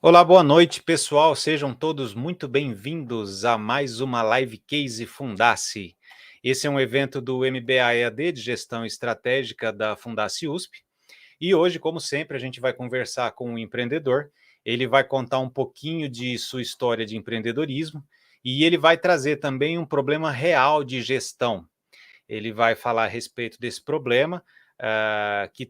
Olá, boa noite, pessoal. Sejam todos muito bem-vindos a mais uma Live Case Fundace. Esse é um evento do MBA-EAD de Gestão Estratégica da Fundace USP. E hoje, como sempre, a gente vai conversar com um empreendedor. Ele vai contar um pouquinho de sua história de empreendedorismo e ele vai trazer também um problema real de gestão. Ele vai falar a respeito desse problema, que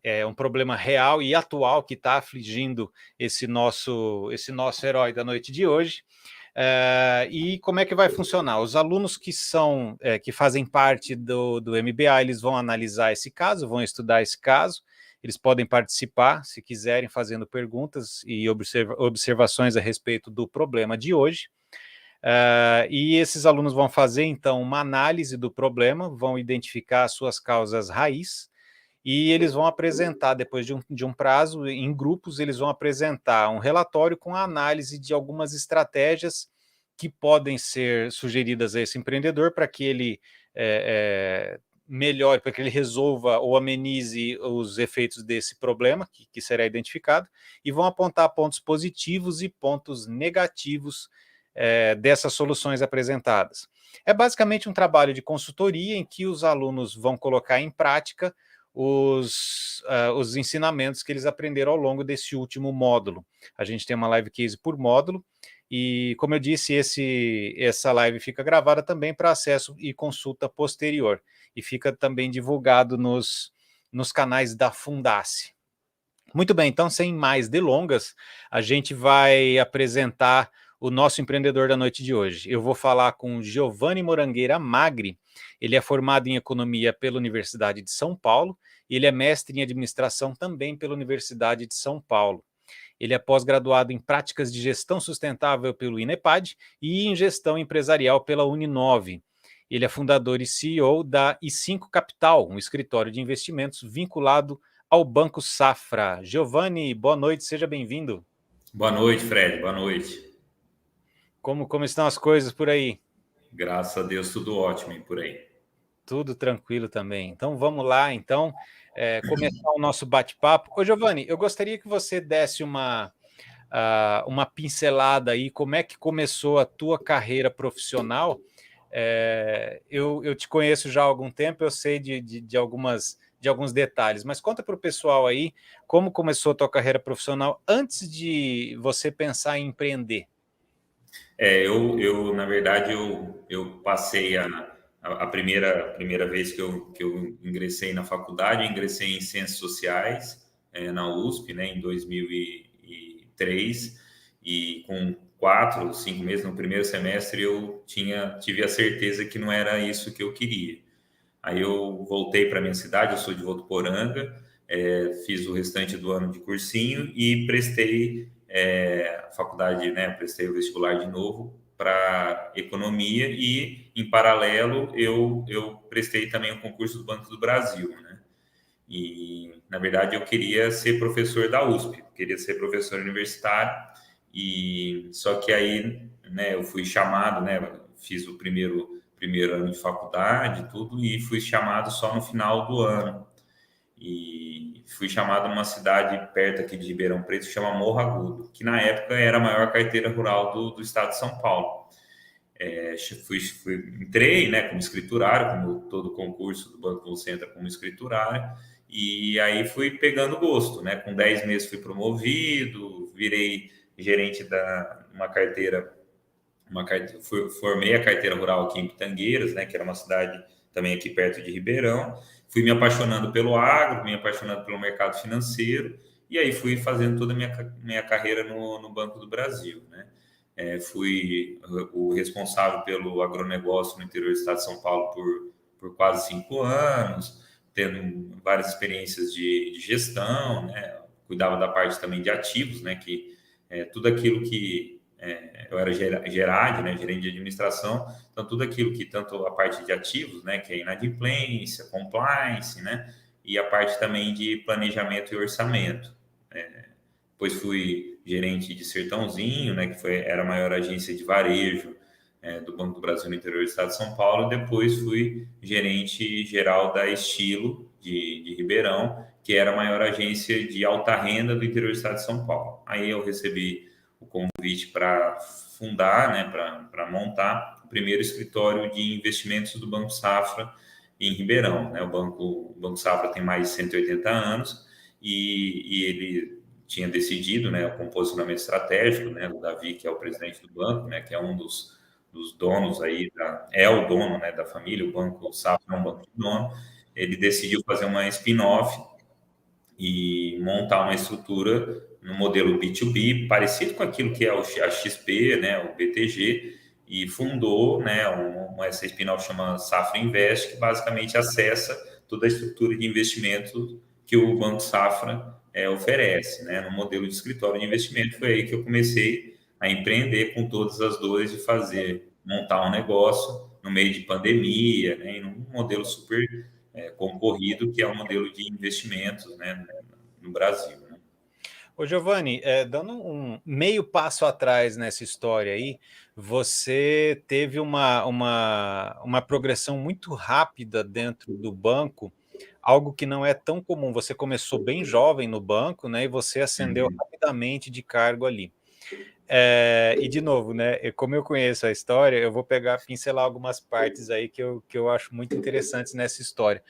é um problema real e atual que está afligindo esse nosso herói da noite de hoje. E como é que vai funcionar? Os alunos que fazem parte do MBA, eles vão analisar esse caso, vão estudar esse caso, eles podem participar, se quiserem, fazendo perguntas e observações a respeito do problema de hoje. E esses alunos vão fazer, então, uma análise do problema, vão identificar as suas causas raiz, e eles vão apresentar, depois de um prazo, em grupos, eles vão apresentar um relatório com a análise de algumas estratégias que podem ser sugeridas a esse empreendedor para que ele melhore, para que ele resolva ou amenize os efeitos desse problema que será identificado, e vão apontar pontos positivos e pontos negativos dessas soluções apresentadas. É basicamente um trabalho de consultoria em que os alunos vão colocar em prática os ensinamentos que eles aprenderam ao longo desse último módulo. A gente tem uma live case por módulo, e como eu disse, essa live fica gravada também para acesso e consulta posterior, e fica também divulgado nos canais da Fundace. Muito bem, então, sem mais delongas, a gente vai apresentar o nosso empreendedor da noite de hoje. Eu vou falar com Giovanni Morangueira Magri. Ele é formado em economia pela Universidade de São Paulo, e ele é mestre em administração também pela Universidade de São Paulo. Ele é pós-graduado em práticas de gestão sustentável pelo INEPAD e em gestão empresarial pela Uninove. Ele é fundador e CEO da I5 Capital, um escritório de investimentos vinculado ao Banco Safra. Giovanni, boa noite, seja bem-vindo. Boa noite, Fred. Boa noite. Como estão as coisas por aí? Graças a Deus, tudo ótimo por aí. Tudo tranquilo também. Então vamos lá, começar o nosso bate-papo. Ô, Giovanni, eu gostaria que você desse uma pincelada aí, como é que começou a tua carreira profissional. Eu te conheço já há algum tempo, eu sei de alguns detalhes, mas conta para o pessoal aí como começou a tua carreira profissional antes de você pensar em empreender. Na verdade, eu passei a primeira vez que eu ingressei na faculdade, eu ingressei em Ciências Sociais, na USP, né, em 2003, e com 4 ou 5 meses no primeiro semestre eu tive a certeza que não era isso que eu queria. Aí eu voltei para minha cidade, eu sou de Votuporanga, fiz o restante do ano de cursinho e prestei a faculdade, né? Prestei o vestibular de novo para economia e, em paralelo, eu prestei também o concurso do Banco do Brasil, né? E, na verdade, eu queria ser professor da USP, queria ser professor universitário, e só que aí, né, eu fui chamado, né, fiz o primeiro ano de faculdade, tudo, e fui chamado só no final do ano. E fui chamado numa cidade perto aqui de Ribeirão Preto, que chama Morro Agudo, que na época era a maior carteira rural do estado de São Paulo. Entrei, né, como escriturário, como todo concurso do Banco você entra como escriturário, e aí fui pegando gosto, né? Com 10 meses fui promovido, virei gerente da formei a carteira rural aqui em Pitangueiras, né, que era uma cidade também aqui perto de Ribeirão. Fui me apaixonando pelo agro, me apaixonando pelo mercado financeiro, e aí fui fazendo toda a minha carreira no Banco do Brasil, né? Fui o responsável pelo agronegócio no interior do estado de São Paulo por quase 5 anos, tendo várias experiências de gestão, né? Cuidava da parte também de ativos, né? Que tudo aquilo que eu era gerente, né? Gerente de administração, então tudo aquilo que tanto a parte de ativos, né? Que é inadimplência, compliance, né? E a parte também de planejamento e orçamento. Depois fui gerente de Sertãozinho, né, era a maior agência de varejo do Banco do Brasil no interior do estado de São Paulo. Depois fui gerente geral da Estilo de Ribeirão, que era a maior agência de alta renda do interior do estado de São Paulo. Aí eu recebi o convite para fundar, né, para montar o primeiro escritório de investimentos do Banco Safra em Ribeirão, né? O Banco Safra tem mais de 180 anos e ele tinha decidido, né, o posicionamento estratégico, né, do Davi, que é o presidente do banco, né, que é um dos donos aí, é o dono, né, da família, o Banco Safra é um banco de dono. Ele decidiu fazer uma spin-off e montar uma estrutura no modelo B2B, parecido com aquilo que é a XP, né, o BTG, e fundou, né, essa spin-off chama Safra Invest, que basicamente acessa toda a estrutura de investimento que o Banco Safra oferece, né, no modelo de escritório de investimento. Foi aí que eu comecei a empreender com todas as dores de montar um negócio no meio de pandemia, né, em um modelo super concorrido, que é o modelo de investimentos, né, no Brasil. Né? Ô, Giovanni, dando um meio passo atrás nessa história aí, você teve uma progressão muito rápida dentro do banco, algo que não é tão comum. Você começou bem jovem no banco, né, e você ascendeu Uhum. rapidamente de cargo ali. E de novo, né, como eu conheço a história, eu vou pincelar algumas partes aí que eu acho muito interessantes nessa história.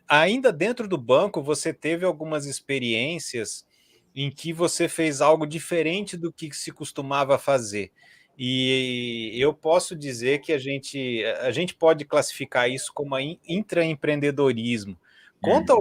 Ainda dentro do banco, você teve algumas experiências em que você fez algo diferente do que se costumava fazer. E eu posso dizer que a gente pode classificar isso como intraempreendedorismo. Conta Uhum.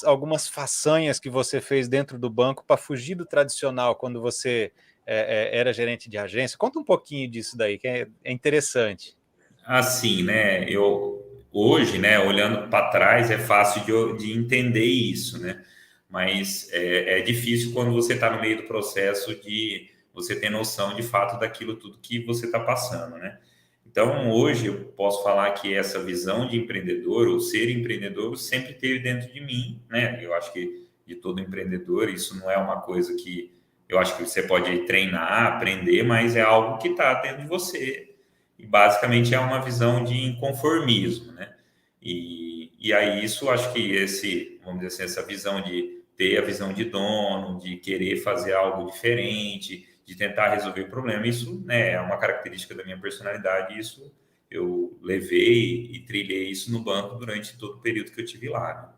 algumas façanhas que você fez dentro do banco para fugir do tradicional quando você era gerente de agência. Conta um pouquinho disso daí, que é interessante. Assim, né? Eu hoje, né, olhando para trás, é fácil de entender isso, né? Mas é difícil quando você está no meio do processo de você ter noção de fato daquilo tudo que você está passando, né? Então, hoje eu posso falar que essa visão de empreendedor, ou ser empreendedor, sempre teve dentro de mim, né? Eu acho que de todo empreendedor, isso não é uma coisa que eu acho que você pode treinar, aprender, mas é algo que está dentro de você. E basicamente é uma visão de inconformismo, né? E aí isso, acho que vamos dizer assim, essa visão de ter a visão de dono, de querer fazer algo diferente, de tentar resolver o problema, isso, né, é uma característica da minha personalidade, isso eu levei e trilhei isso no banco durante todo o período que eu tive lá. Né?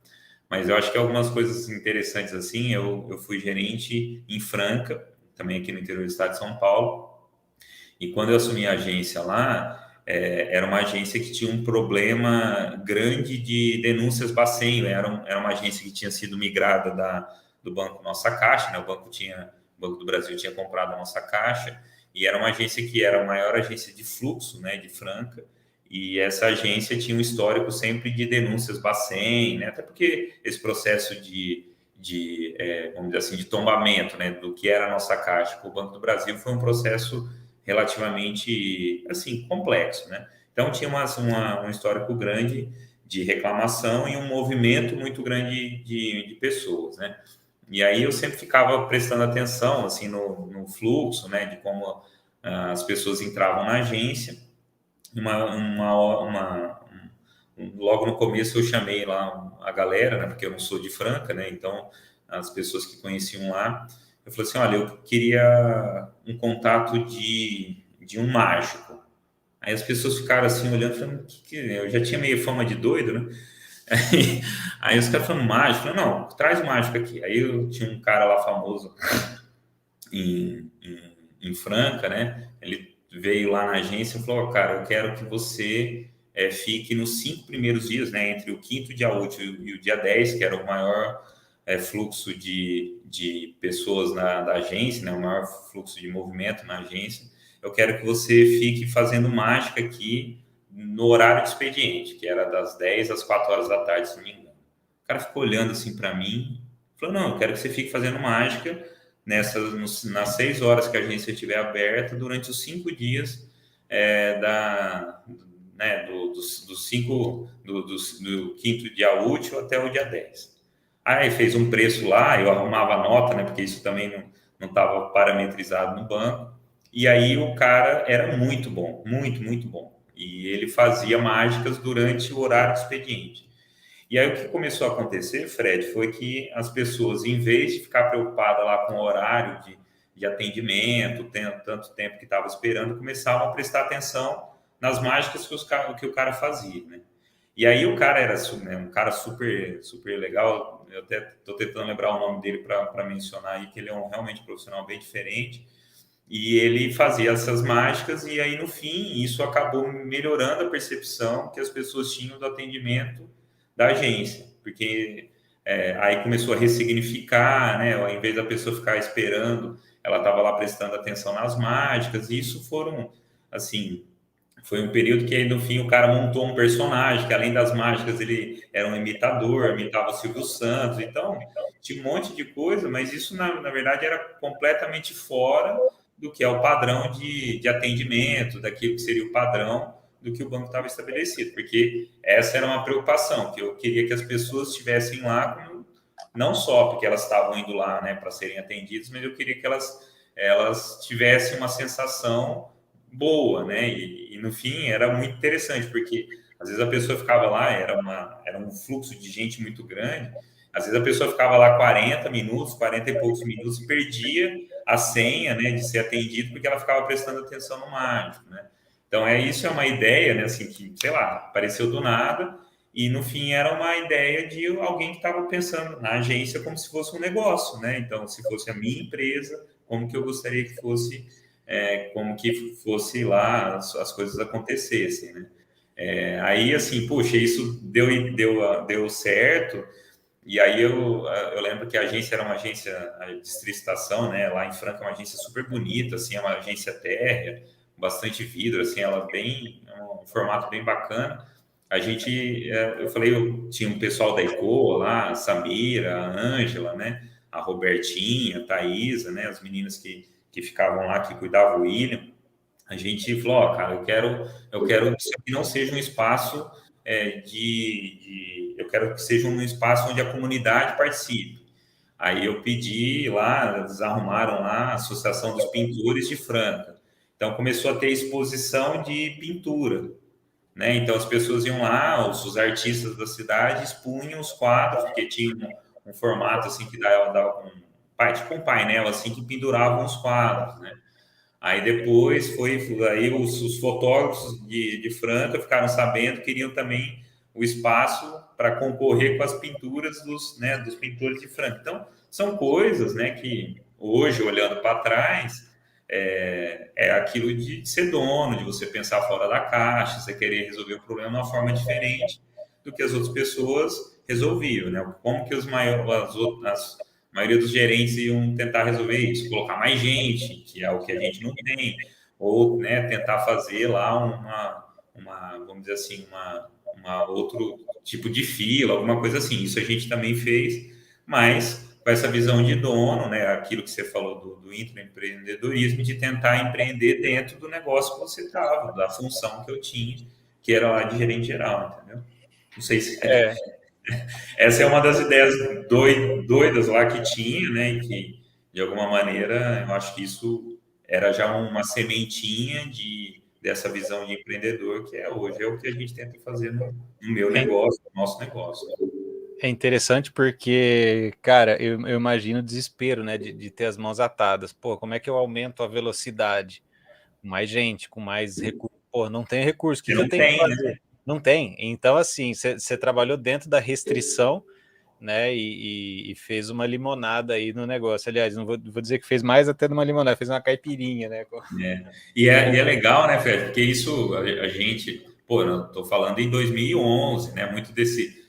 Mas eu acho que algumas coisas interessantes assim, eu fui gerente em Franca, também aqui no interior do estado de São Paulo, e quando eu assumi a agência lá, era uma agência que tinha um problema grande de denúncias Bacen. Era uma agência que tinha sido migrada do Banco Nossa Caixa, né? O Banco do Brasil tinha comprado a Nossa Caixa, e era uma agência que era a maior agência de fluxo, né, de Franca, e essa agência tinha um histórico sempre de denúncias Bacen, né? Até porque esse processo vamos dizer assim, de tombamento, né, do que era a Nossa Caixa com o Banco do Brasil foi um processo relativamente assim complexo, né? Então tinha um histórico grande de reclamação e um movimento muito grande de pessoas, né? E aí eu sempre ficava prestando atenção assim no fluxo, né? De como as pessoas entravam na agência. Logo no começo eu chamei lá a galera, né? Porque eu não sou de Franca, né? Então as pessoas que conheciam lá, eu falei assim, olha, eu queria um contato de um mágico. Aí as pessoas ficaram assim olhando, falando, eu já tinha meio fama de doido, né? Aí os caras falando mágico, eu falei, não, traz o mágico aqui. Aí eu tinha um cara lá famoso em Franca, né? Ele veio lá na agência e falou, cara, eu quero que você fique nos 5 primeiros dias, né? Entre o quinto dia útil e o dia 10, que era o maior fluxo de pessoas da agência, né? O maior fluxo de movimento na agência. Eu quero que você fique fazendo mágica aqui no horário de expediente, que era das 10 às 4 horas da tarde, se não me engano. O cara ficou olhando assim para mim, falou, não, eu quero que você fique fazendo mágica nas 6 horas que a agência estiver aberta, durante os 5 dias né, do quinto dia útil até o dia 10. Aí fez um preço lá, eu arrumava a nota, né, porque isso também não estava parametrizado no banco. E aí o cara era muito bom, muito, muito bom. E ele fazia mágicas durante o horário do expediente. E aí o que começou a acontecer, Fred, foi que as pessoas, em vez de ficar preocupadas lá com o horário de atendimento, tanto tempo que estava esperando, começavam a prestar atenção nas mágicas que o cara fazia, né? E aí o cara era né, um cara super, super legal. Eu até estou tentando lembrar o nome dele para mencionar aí, que ele é realmente um profissional bem diferente. E ele fazia essas mágicas, e aí no fim isso acabou melhorando a percepção que as pessoas tinham do atendimento da agência, porque aí começou a ressignificar, né? Ao invés da pessoa ficar esperando, ela estava lá prestando atenção nas mágicas, e isso foram, assim, foi um período que no fim o cara montou um personagem, que além das mágicas ele era um imitador, imitava o Silvio Santos, então tinha um monte de coisa, mas isso na verdade era completamente fora do que é o padrão de atendimento, daquilo que seria o padrão do que o banco estava estabelecido, porque essa era uma preocupação, que eu queria que as pessoas estivessem lá, não só porque elas estavam indo lá, né, para serem atendidas, mas eu queria que elas tivessem uma sensação boa, né? E no fim era muito interessante, porque às vezes a pessoa ficava lá, era um fluxo de gente muito grande, às vezes a pessoa ficava lá 40 minutos, 40 e poucos minutos, e perdia a senha, né, de ser atendido, porque ela ficava prestando atenção no mágico, né? Então, isso é uma ideia, né, assim, que, sei lá, apareceu do nada, e no fim era uma ideia de alguém que estava pensando na agência como se fosse um negócio, né? Então, se fosse a minha empresa, como que eu gostaria que fosse, como que fosse lá as coisas acontecessem, né? Aí, assim, puxa, isso deu certo, e aí eu lembro que a agência era uma agência de Distritação, né? Lá em Franca é uma agência super bonita, assim, é uma agência térrea, bastante vidro, assim, ela bem, um formato bem bacana. A gente, eu falei, eu tinha um pessoal da ECOA lá, a Samira, a Ângela, né? A Robertinha, a Thaisa, né? As meninas que ficavam lá, que cuidavam o William. A gente falou, ó, cara, eu quero que isso aqui não seja um espaço eu quero que seja um espaço onde a comunidade participe. Aí eu pedi lá, eles arrumaram lá a Associação dos Pintores de Franca. Então começou a ter exposição de pintura, né? Então as pessoas iam lá, os artistas da cidade expunham os quadros, porque tinha um formato assim que dava tipo um painel assim que penduravam os quadros, né? Aí depois aí os fotógrafos de Franca ficaram sabendo, queriam também o espaço para concorrer com as pinturas né, dos pintores de Franca. Então, são coisas, né, que hoje, olhando para trás, é aquilo de ser dono, de você pensar fora da caixa, você querer resolver o problema de uma forma diferente do que as outras pessoas resolviam, né? Como que a maioria dos gerentes iam tentar resolver isso, colocar mais gente, que é o que a gente não tem, ou, né, tentar fazer lá vamos dizer assim, uma outro tipo de fila, alguma coisa assim. Isso a gente também fez, mas com essa visão de dono, né, aquilo que você falou do intraempreendedorismo, de tentar empreender dentro do negócio que você estava, da função que eu tinha, que era lá de gerente geral, entendeu? Não sei se É, essa é uma das ideias doidas lá que tinha, né? E que, de alguma maneira, eu acho que isso era já uma sementinha dessa visão de empreendedor que é hoje. É o que a gente tenta fazer no meu é, negócio, no nosso negócio. é interessante porque, cara, eu imagino o desespero, né, de ter as mãos atadas. Pô, como é que eu aumento a velocidade? Com mais gente, com mais recursos. Pô, não tem recurso, o que Você que eu não tenho que tem, né? fazer? Não tem. Então, assim, você trabalhou dentro da restrição, né, e fez uma limonada aí no negócio. Aliás, não vou dizer que fez mais até numa limonada, fez uma caipirinha, né? E é legal, né, Fred? Porque isso a gente, pô, eu tô falando em 2011, né? Muito desse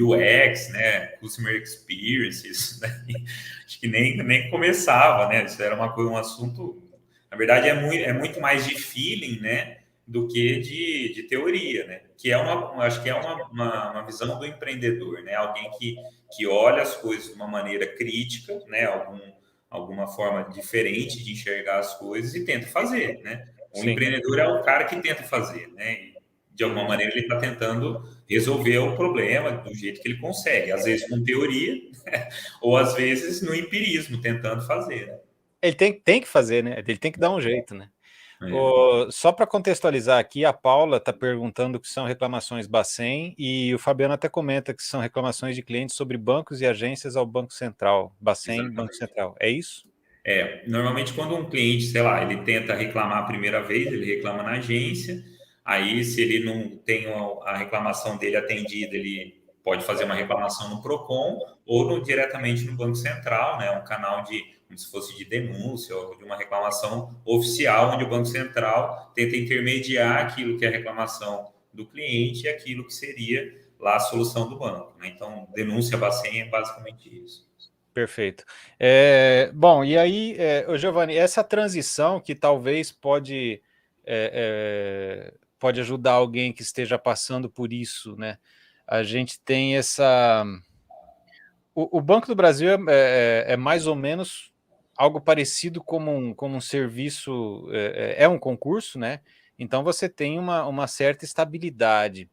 UX, né? Customer Experience, isso daí, acho que nem começava, né? Isso era um assunto, na verdade, é muito mais de feeling, né? Do que de teoria, né? Que acho que é uma visão do empreendedor, né? Alguém que olha as coisas de uma maneira crítica, né? Alguma forma diferente de enxergar as coisas e tenta fazer, né? O Sim. empreendedor é o cara que tenta fazer, né? E, de alguma maneira ele está tentando resolver o problema do jeito que ele consegue, às vezes com teoria, ou às vezes no empirismo, tentando fazer, né? Ele tem que fazer, né? Ele tem que dar um jeito, né? Só para contextualizar aqui, a Paula está perguntando o que são reclamações Bacen e o Fabiano até comenta que são reclamações de clientes sobre bancos e agências ao Banco Central. Bacen, Banco Exatamente. Central. É isso? Normalmente quando um cliente, sei lá, ele tenta reclamar a primeira vez, ele reclama na agência, aí se ele não tem a reclamação dele atendida, ele pode fazer uma reclamação no Procon ou diretamente no Banco Central, né, um canal de, como se fosse de denúncia ou de uma reclamação oficial, onde o Banco Central tenta intermediar aquilo que é a reclamação do cliente e aquilo que seria lá a solução do banco, né? Então, denúncia Bacen é basicamente isso. Perfeito. Bom, e aí, Giovanni, essa transição que talvez pode ajudar alguém que esteja passando por isso, né? A gente tem essa. O Banco do Brasil é mais ou menos algo parecido como um serviço, é um concurso, né? Então você tem uma certa estabilidade.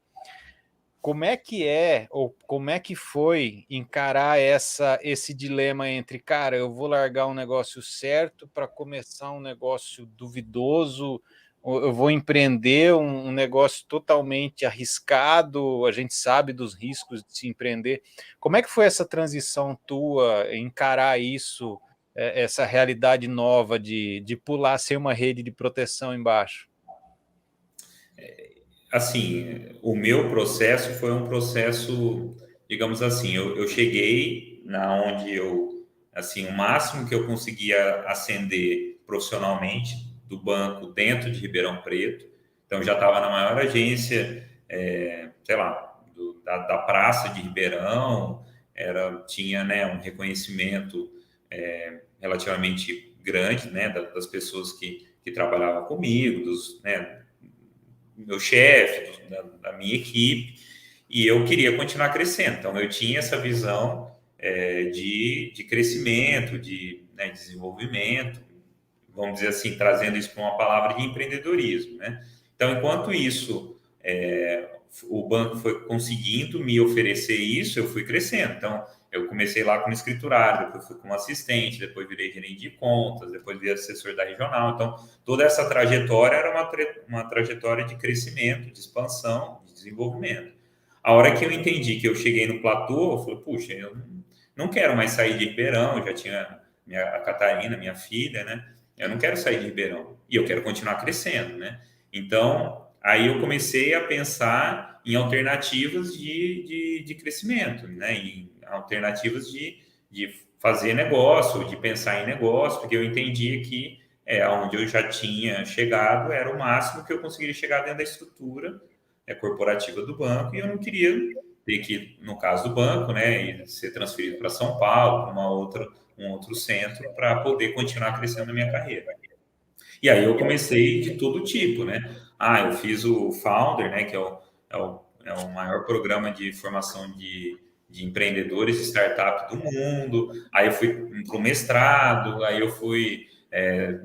Como é que ou como é que foi encarar esse dilema entre, cara, eu vou largar um negócio certo para começar um negócio duvidoso, ou eu vou empreender um negócio totalmente arriscado, a gente sabe dos riscos de se empreender. Como é que foi essa transição tua, encarar isso, essa realidade nova de pular sem uma rede de proteção embaixo? Assim, o meu processo foi um processo, digamos assim, eu cheguei na onde assim, o máximo que eu conseguia ascender profissionalmente do banco dentro de Ribeirão Preto. Então, já estava na maior agência, sei lá, da Praça de Ribeirão, tinha, né, um reconhecimento relativamente grande, né, das pessoas que trabalhavam comigo, né, meu chefe, da minha equipe, e eu queria continuar crescendo. Então, eu tinha essa visão de crescimento, de, né, desenvolvimento, vamos dizer assim, trazendo isso para uma palavra de empreendedorismo, né? Então, enquanto isso, o banco foi conseguindo me oferecer isso, eu fui crescendo. Então, eu comecei lá como escriturário, depois fui como assistente, depois virei gerente de contas, depois virei assessor da regional. Então, toda essa trajetória era uma trajetória de crescimento, de expansão, de desenvolvimento. A hora que eu entendi que eu cheguei no platô, eu falei, puxa, eu não quero mais sair de Ribeirão, eu já tinha a Catarina, minha filha, né? Eu não quero sair de Ribeirão e eu quero continuar crescendo, né? Então, aí eu comecei a pensar em alternativas de crescimento, né? Em alternativas de fazer negócio, de pensar em negócio, porque eu entendia que onde eu já tinha chegado era o máximo que eu conseguiria chegar dentro da estrutura corporativa do banco, e eu não queria ter que, no caso do banco, né, ser transferido para São Paulo, para um outro centro, para poder continuar crescendo na minha carreira. E aí eu comecei de todo tipo, né? Eu fiz o Founder, né, que é o maior programa de formação de empreendedores de startup do mundo. Aí eu fui para o mestrado, aí eu fui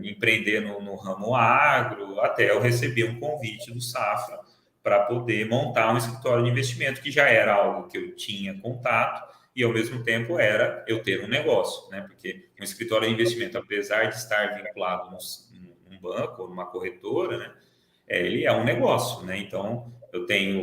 empreender no ramo agro, até eu recebi um convite do Safra para poder montar um escritório de investimento, que já era algo que eu tinha contato, e ao mesmo tempo era eu ter um negócio, né? Porque um escritório de investimento, apesar de estar vinculado num banco ou numa corretora, né? Ele é um negócio, né? Então tenho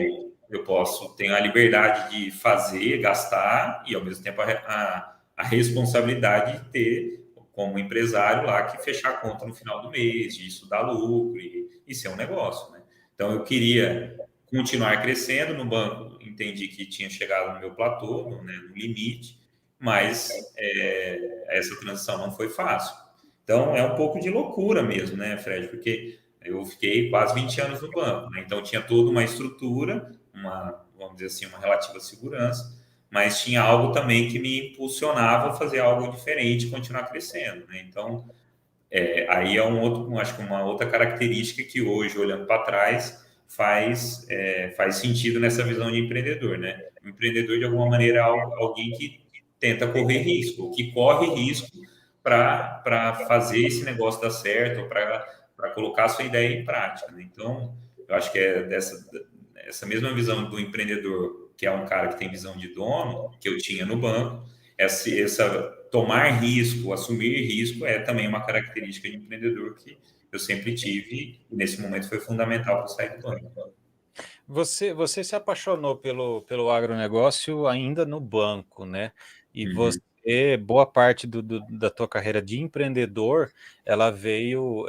a liberdade de fazer, gastar e ao mesmo tempo a responsabilidade de ter como empresário lá que fechar a conta no final do mês, de isso dar lucro e ser um negócio, né? Então eu queria continuar crescendo no banco, entendi que tinha chegado no meu platô, no limite, mas essa transição não foi fácil. Então é um pouco de loucura mesmo, né, Fred? Porque eu fiquei quase 20 anos no banco, né? Então tinha toda uma estrutura, vamos dizer assim, uma relativa segurança, mas tinha algo também que me impulsionava a fazer algo diferente, continuar crescendo, né? Então aí acho que uma outra característica que hoje, olhando para trás, faz sentido nessa visão de empreendedor, né? O empreendedor, de alguma maneira, é alguém que tenta correr risco, que corre risco para fazer esse negócio dar certo, para colocar a sua ideia em prática, né? Então, eu acho que essa mesma visão do empreendedor, que é um cara que tem visão de dono, que eu tinha no banco, essa tomar risco, assumir risco é também uma característica de empreendedor eu sempre tive, e nesse momento foi fundamental para eu sair do banco. Você se apaixonou pelo agronegócio ainda no banco, né? E Uhum. você, boa parte da tua carreira de empreendedor, ela veio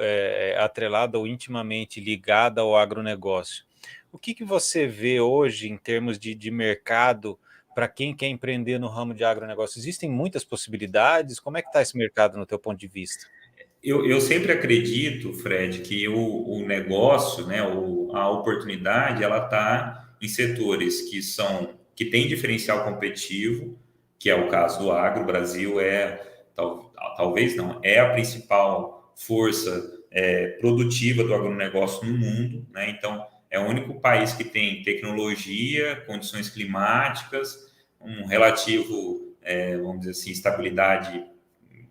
atrelada ou intimamente ligada ao agronegócio. O que você vê hoje em termos de mercado para quem quer empreender no ramo de agronegócio? Existem muitas possibilidades? Como é que está esse mercado no teu ponto de vista? Eu sempre acredito, Fred, que o negócio, né, a oportunidade, ela está em setores que têm diferencial competitivo, que é o caso do agro. O Brasil talvez não, é a principal força produtiva do agronegócio no mundo, né? Então, é o único país que tem tecnologia, condições climáticas, um relativo, vamos dizer assim, estabilidade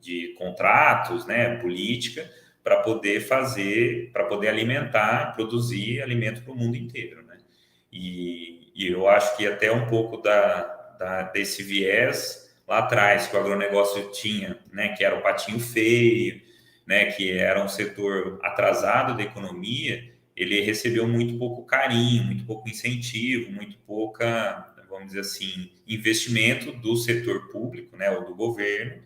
de contratos, né, política, para poder alimentar, produzir alimento para o mundo inteiro, né? E eu acho que até um pouco desse viés lá atrás que o agronegócio tinha, né, que era o patinho feio, né, que era um setor atrasado da economia, ele recebeu muito pouco carinho, muito pouco incentivo, muito pouca, vamos dizer assim, investimento do setor público, né, ou do governo,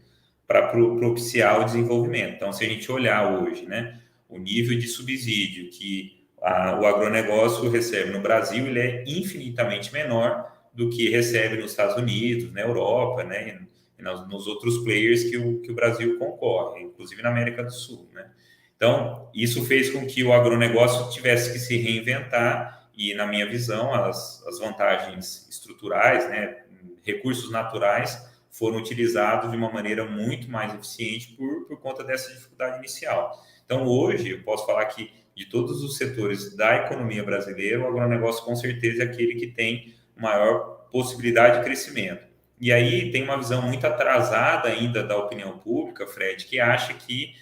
para propiciar o desenvolvimento. Então, se a gente olhar hoje, né, o nível de subsídio que o agronegócio recebe no Brasil, ele é infinitamente menor do que recebe nos Estados Unidos, na Europa, né, e nos outros players que o Brasil concorre, inclusive na América do Sul, né? Então, isso fez com que o agronegócio tivesse que se reinventar e, na minha visão, as vantagens estruturais, né, recursos naturais, foram utilizados de uma maneira muito mais eficiente por conta dessa dificuldade inicial. Então, hoje, eu posso falar que de todos os setores da economia brasileira, o agronegócio com certeza é aquele que tem maior possibilidade de crescimento. E aí tem uma visão muito atrasada ainda da opinião pública, Fred, que acha que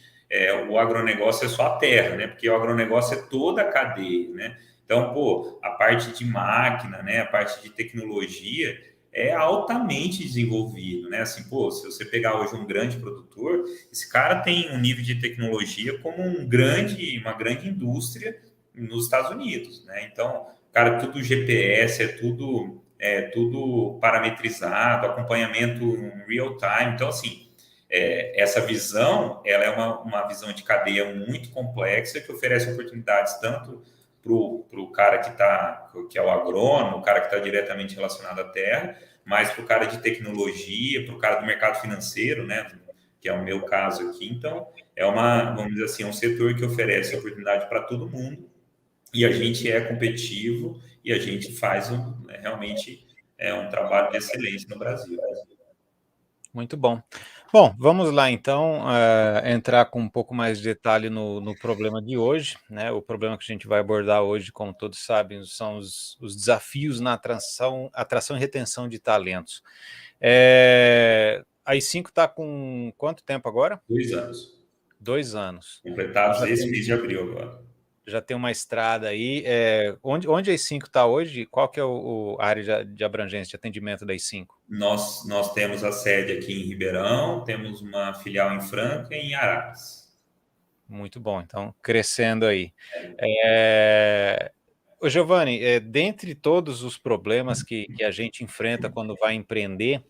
o agronegócio é só a terra, né? Porque o agronegócio é toda a cadeia, né? Então, pô, a parte de máquina, né? A parte de tecnologia é altamente desenvolvido, né? Assim, pô, se você pegar hoje um grande produtor, esse cara tem um nível de tecnologia como uma grande indústria nos Estados Unidos, né? Então, cara, tudo GPS, tudo parametrizado, acompanhamento em real time. Então, assim, essa visão, ela é uma visão de cadeia muito complexa que oferece oportunidades tanto para o cara que é o agrônomo, o cara que está diretamente relacionado à terra, mas para o cara de tecnologia, para o cara do mercado financeiro, né, que é o meu caso aqui. Então, vamos dizer assim, um setor que oferece oportunidade para todo mundo e a gente é competitivo e a gente faz realmente um trabalho de excelência no Brasil. Muito bom. Bom, vamos lá então, entrar com um pouco mais de detalhe no problema de hoje, né? O problema que a gente vai abordar hoje, como todos sabem, são os desafios na atração e retenção de talentos. A I5 está com quanto tempo agora? 2 anos. 2 anos. Então Completados esse mês de abril agora. já tem uma estrada aí. Onde a I5 está hoje? Qual que é a área de abrangência de atendimento da I5? Nós temos a sede aqui em Ribeirão, temos uma filial em Franca e em Araras. Muito bom, então crescendo aí. Ô Giovanni, dentre todos os problemas que a gente enfrenta quando vai empreender,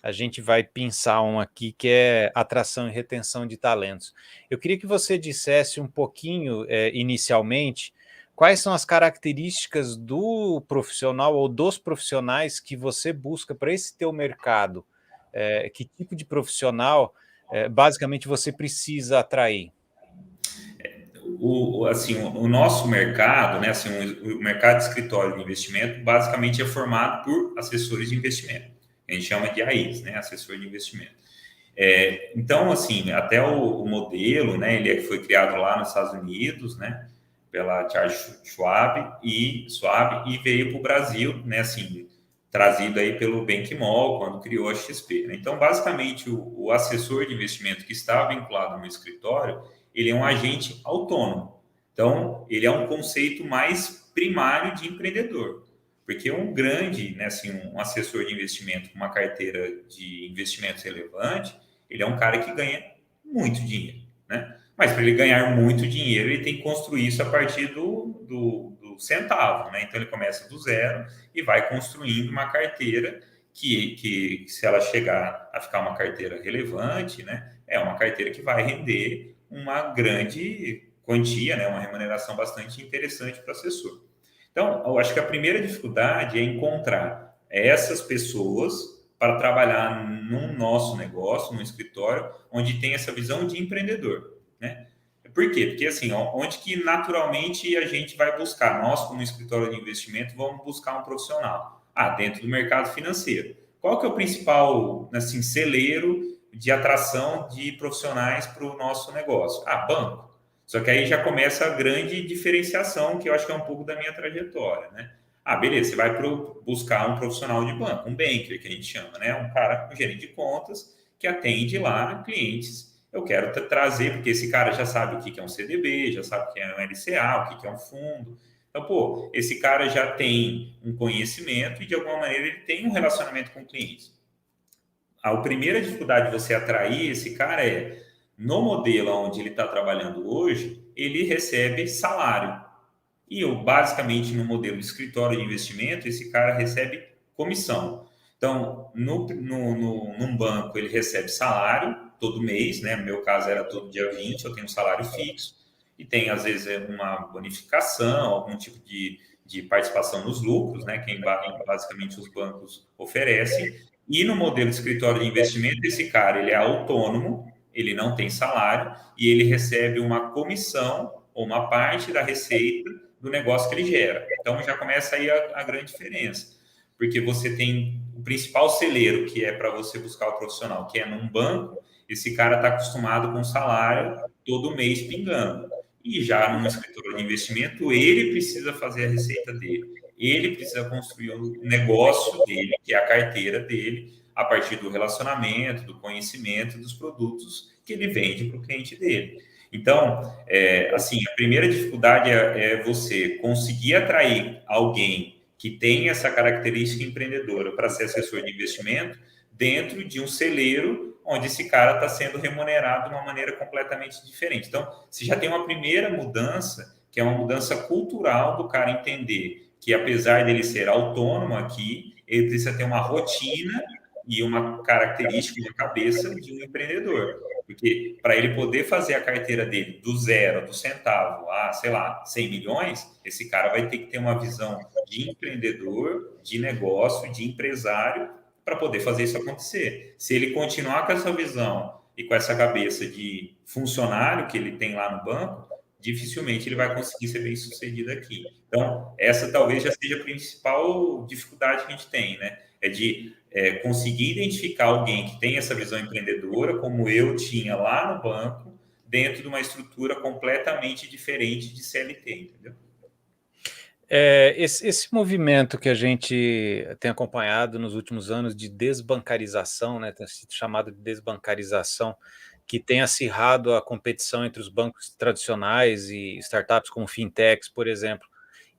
a gente vai pensar um aqui que é atração e retenção de talentos. Eu queria que você dissesse um pouquinho, inicialmente, quais são as características do profissional ou dos profissionais que você busca para esse teu mercado? Que tipo de profissional, basicamente, você precisa atrair? O nosso mercado, né, assim, o mercado de escritório de investimento, basicamente é formado por assessores de investimento. A gente chama de AIs, né, assessor de investimento. Então, assim, até o modelo, né, foi criado lá nos Estados Unidos, né, pela Charles Schwab e veio para o Brasil, né, assim, trazido aí pelo Benchimol, quando criou a XP, né? Então, basicamente, o assessor de investimento que está vinculado no escritório, ele é um agente autônomo. Então, ele é um conceito mais primário de empreendedor. Porque um grande, né, assim, um assessor de investimento com uma carteira de investimentos relevante, ele é um cara que ganha muito dinheiro, né? Mas para ele ganhar muito dinheiro, ele tem que construir isso a partir do centavo, né? Então ele começa do zero e vai construindo uma carteira que, se ela chegar a ficar uma carteira relevante, né? É uma carteira que vai render uma grande quantia, né? Uma remuneração bastante interessante para o assessor. Então, eu acho que a primeira dificuldade é encontrar essas pessoas para trabalhar no nosso negócio, no escritório, onde tem essa visão de empreendedor, né? Por quê? Porque assim, onde que naturalmente a gente vai buscar, nós como escritório de investimento, vamos buscar um profissional. Dentro do mercado financeiro. Qual que é o principal, assim, celeiro de atração de profissionais para o nosso negócio? Banco. Só que aí já começa a grande diferenciação, que eu acho que é um pouco da minha trajetória, né? Beleza, você vai buscar um profissional de banco, um banker, que a gente chama, né? Um cara, um gerente de contas, que atende lá clientes. Eu quero trazer, porque esse cara já sabe o que é um CDB, já sabe o que é um LCA, o que é um fundo. Então, pô, esse cara já tem um conhecimento e, de alguma maneira, ele tem um relacionamento com clientes. A primeira dificuldade de você atrair esse cara é, no modelo onde ele está trabalhando hoje, ele recebe salário. E eu, basicamente, no modelo de escritório de investimento, esse cara recebe comissão. Então, num banco, ele recebe salário todo mês, né? No meu caso, era todo dia 20, eu tenho um salário fixo. E tem, às vezes, uma bonificação, algum tipo de participação nos lucros, né? Que basicamente os bancos oferecem. E no modelo de escritório de investimento, esse cara, ele é autônomo, ele não tem salário, e ele recebe uma comissão ou uma parte da receita do negócio que ele gera. Então já começa aí a grande diferença, porque você tem o principal celeiro, que é para você buscar o profissional, que é num banco, esse cara está acostumado com salário todo mês pingando. E já num escritório de investimento, ele precisa fazer a receita dele, ele precisa construir o negócio dele, que é a carteira dele, a partir do relacionamento, do conhecimento, dos produtos que ele vende para o cliente dele. Então, assim, a primeira dificuldade é você conseguir atrair alguém que tem essa característica empreendedora para ser assessor de investimento dentro de um celeiro onde esse cara está sendo remunerado de uma maneira completamente diferente. Então, você já tem uma primeira mudança, que é uma mudança cultural do cara entender que, apesar dele ser autônomo aqui, ele precisa ter uma rotina e uma característica de cabeça de um empreendedor. Porque para ele poder fazer a carteira dele do zero, do centavo, sei lá, 100 milhões, esse cara vai ter que ter uma visão de empreendedor, de negócio, de empresário, para poder fazer isso acontecer. Se ele continuar com essa visão e com essa cabeça de funcionário que ele tem lá no banco, dificilmente ele vai conseguir ser bem sucedido aqui. Então, essa talvez já seja a principal dificuldade que a gente tem, né? É de conseguir identificar alguém que tem essa visão empreendedora, como eu tinha lá no banco, dentro de uma estrutura completamente diferente de CLT, entendeu? Esse movimento que a gente tem acompanhado nos últimos anos de desbancarização, né, tem sido chamado de desbancarização, que tem acirrado a competição entre os bancos tradicionais e startups como fintechs, por exemplo.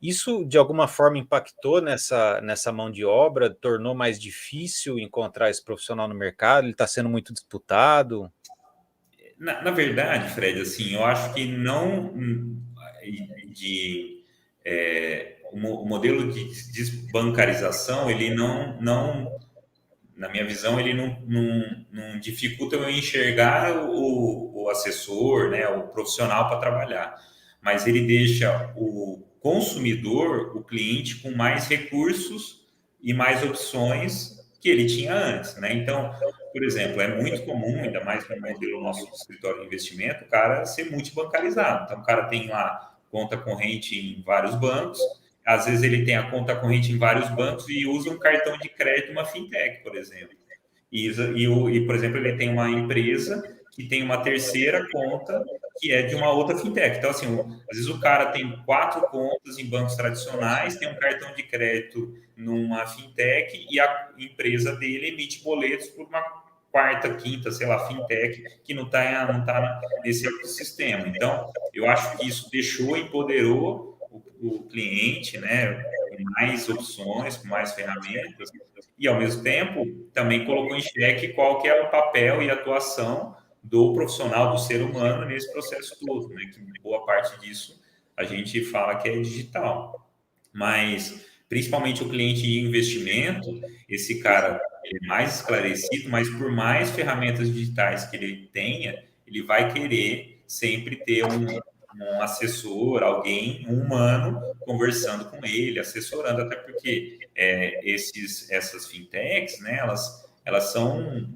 Isso, de alguma forma, impactou nessa mão de obra, tornou mais difícil encontrar esse profissional no mercado? Ele está sendo muito disputado? Na verdade, Fred, assim, eu acho que não o modelo de desbancarização, ele não, na minha visão, ele não dificulta eu enxergar o assessor, né, o profissional para trabalhar, mas ele deixa o consumidor, o cliente, com mais recursos e mais opções que ele tinha antes, né? Então, por exemplo, é muito comum, ainda mais no modelo nosso de escritório de investimento, o cara ser multibancarizado. Então, o cara tem lá conta corrente em vários bancos, às vezes ele tem a conta corrente em vários bancos e usa um cartão de crédito, uma fintech, por exemplo. Por exemplo, ele tem uma empresa que tem uma terceira conta que é de uma outra fintech. Então, assim, às vezes o cara tem 4 contas em bancos tradicionais, tem um cartão de crédito numa fintech e a empresa dele emite boletos por uma quarta, quinta, sei lá, fintech que não tá nesse ecossistema. Então, eu acho que isso empoderou o cliente, né, com mais opções, com mais ferramentas, e ao mesmo tempo também colocou em xeque qual que é o papel e atuação do profissional, do ser humano nesse processo todo, né? Que boa parte disso a gente fala que é digital. Mas, principalmente o cliente de investimento, esse cara ele é mais esclarecido, mas por mais ferramentas digitais que ele tenha, ele vai querer sempre ter um assessor, alguém, um humano, conversando com ele, assessorando, até porque essas fintechs, né, elas são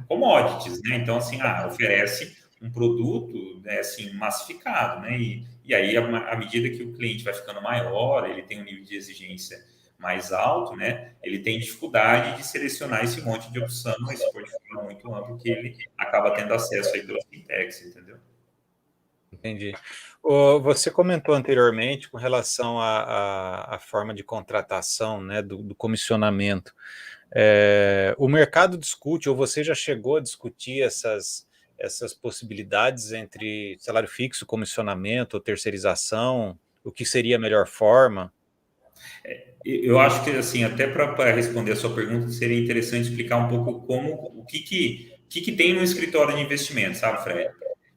commodities, né? Então, assim, oferece um produto, né, assim, massificado, né? E aí, à medida que o cliente vai ficando maior, ele tem um nível de exigência mais alto, né? Ele tem dificuldade de selecionar esse monte de opção, esse portfólio muito amplo que ele acaba tendo acesso aí pelas fintechs, entendeu? Entendi. Você comentou anteriormente com relação à forma de contratação, né, do comissionamento. O mercado discute, ou você já chegou a discutir essas possibilidades entre salário fixo, comissionamento, ou terceirização, o que seria a melhor forma? Eu acho que, assim, até para responder a sua pergunta, seria interessante explicar um pouco o que tem no escritório de investimento, sabe, Fred?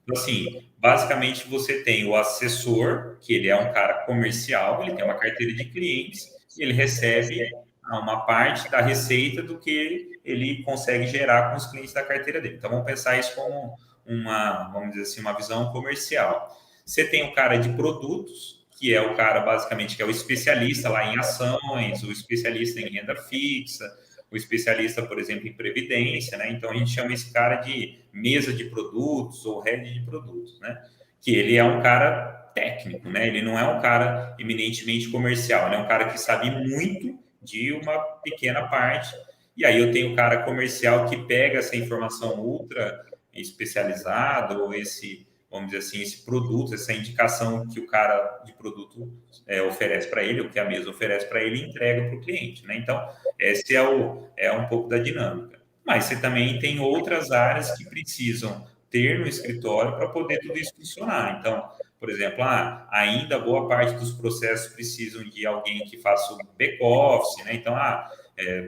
Então, assim, basicamente você tem o assessor, que ele é um cara comercial, ele tem uma carteira de clientes, e ele recebe uma parte da receita do que ele consegue gerar com os clientes da carteira dele. Então, vamos pensar isso como vamos dizer assim, uma visão comercial. Você tem o cara de produtos, que é o cara basicamente que é o especialista lá em ações, o especialista em renda fixa, o especialista, por exemplo, em previdência, né? Então a gente chama esse cara de mesa de produtos ou head de produtos, né? Que ele é um cara técnico, né? Ele não é um cara eminentemente comercial, ele é um cara que sabe muito de uma pequena parte. E aí eu tenho o cara comercial que pega essa informação ultra especializada ou vamos dizer assim, esse produto, essa indicação que o cara de produto oferece para ele, o que a mesa oferece para ele, e entrega para o cliente, né? Então, esse é um pouco da dinâmica. Mas você também tem outras áreas que precisam ter no escritório para poder tudo isso funcionar. Então, por exemplo, ainda boa parte dos processos precisam de alguém que faça o back-office, né? Então,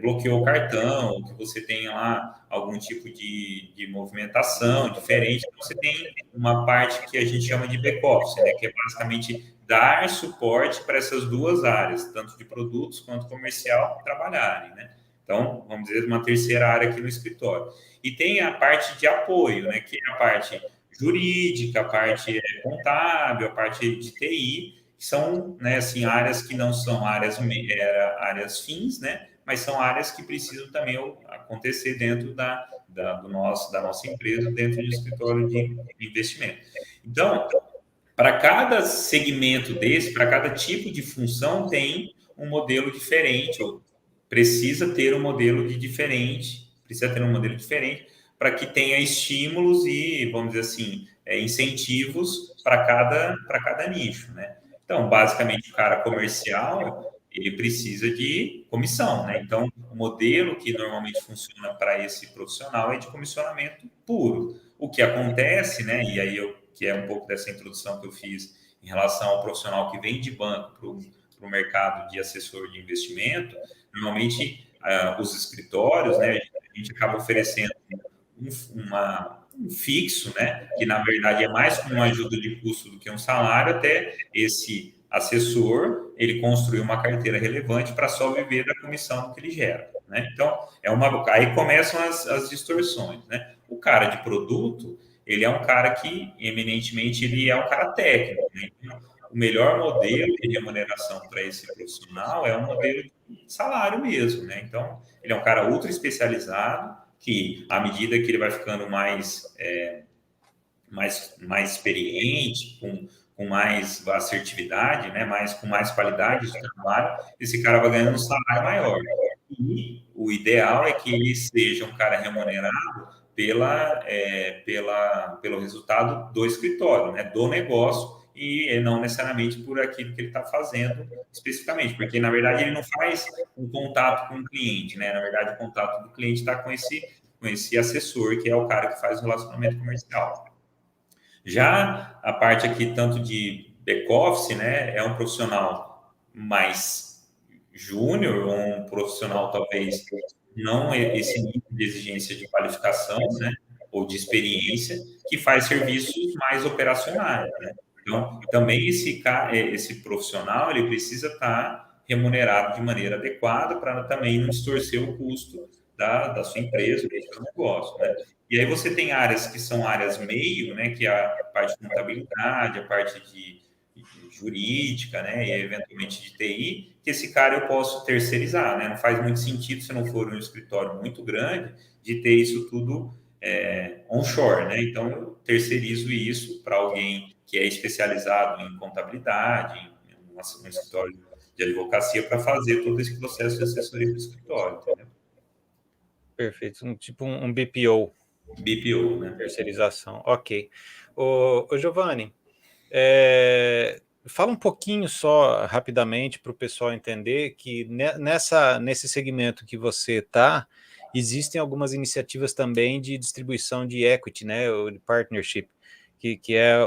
bloqueou o cartão, que você tenha lá algum tipo de movimentação diferente. Então, você tem uma parte que a gente chama de back-office, né? Que é basicamente dar suporte para essas duas áreas, tanto de produtos quanto comercial, trabalharem, né? Então, vamos dizer, uma terceira área aqui no escritório. E tem a parte de apoio, né? Que é a parte jurídica, a parte contábil, a parte de TI, que são, né, assim, áreas que não são áreas fins, né? Mas são áreas que precisam também acontecer dentro da nossa empresa, dentro do escritório de investimento. Então, para cada segmento desse, para cada tipo de função, tem um modelo diferente, ou precisa ter um modelo diferente para que tenha estímulos e, vamos dizer assim, incentivos para cada nicho, né? Então, basicamente, o cara comercial, ele precisa de comissão, né? Então, o modelo que normalmente funciona para esse profissional é de comissionamento puro. O que acontece, né? E aí que é um pouco dessa introdução que eu fiz em relação ao profissional que vem de banco para o mercado de assessor de investimento, normalmente os escritórios, né? A gente acaba oferecendo um fixo, né? Que na verdade é mais como uma ajuda de custo do que um salário, até esse assessor ele construir uma carteira relevante para só viver da comissão que ele gera, né? Então aí começam as distorções, né? O cara de produto ele é um cara que eminentemente ele é um cara técnico, né? Então, o melhor modelo de remuneração para esse profissional é um modelo de salário mesmo, né? Então ele é um cara ultra especializado que, à medida que ele vai ficando mais experiente, com mais assertividade, né, com mais qualidade de trabalho, esse cara vai ganhando um salário maior. E o ideal é que ele seja um cara remunerado pelo resultado do escritório, né, do negócio, e não necessariamente por aquilo que ele está fazendo especificamente, porque na verdade ele não faz um contato com o cliente, né? Na verdade, o contato do cliente está com esse assessor, que é o cara que faz o relacionamento comercial. Já a parte aqui, tanto de back-office, né, é um profissional mais júnior, ou um profissional talvez não esse nível de exigência de qualificação, né? ou de experiência que faz serviços mais operacionais, né? Então, também esse profissional, ele precisa estar remunerado de maneira adequada para também não distorcer o custo da sua empresa, do seu negócio, né? E aí você tem áreas que são áreas meio, né, que é a parte de contabilidade, a parte de jurídica, né, e eventualmente de TI, que esse cara eu posso terceirizar, né? Não faz muito sentido se não for um escritório muito grande de ter isso tudo onshore, né? Então eu terceirizo isso para alguém que é especializado em contabilidade, em um escritório de advocacia para fazer todo esse processo de assessoria do escritório, entendeu? Perfeito. Tipo um BPO, BPO, né? terceirização. Ok. Ô Giovanni, fala um pouquinho só rapidamente para o pessoal entender que nesse segmento que você está, existem algumas iniciativas também de distribuição de equity, né, o de partnership, que é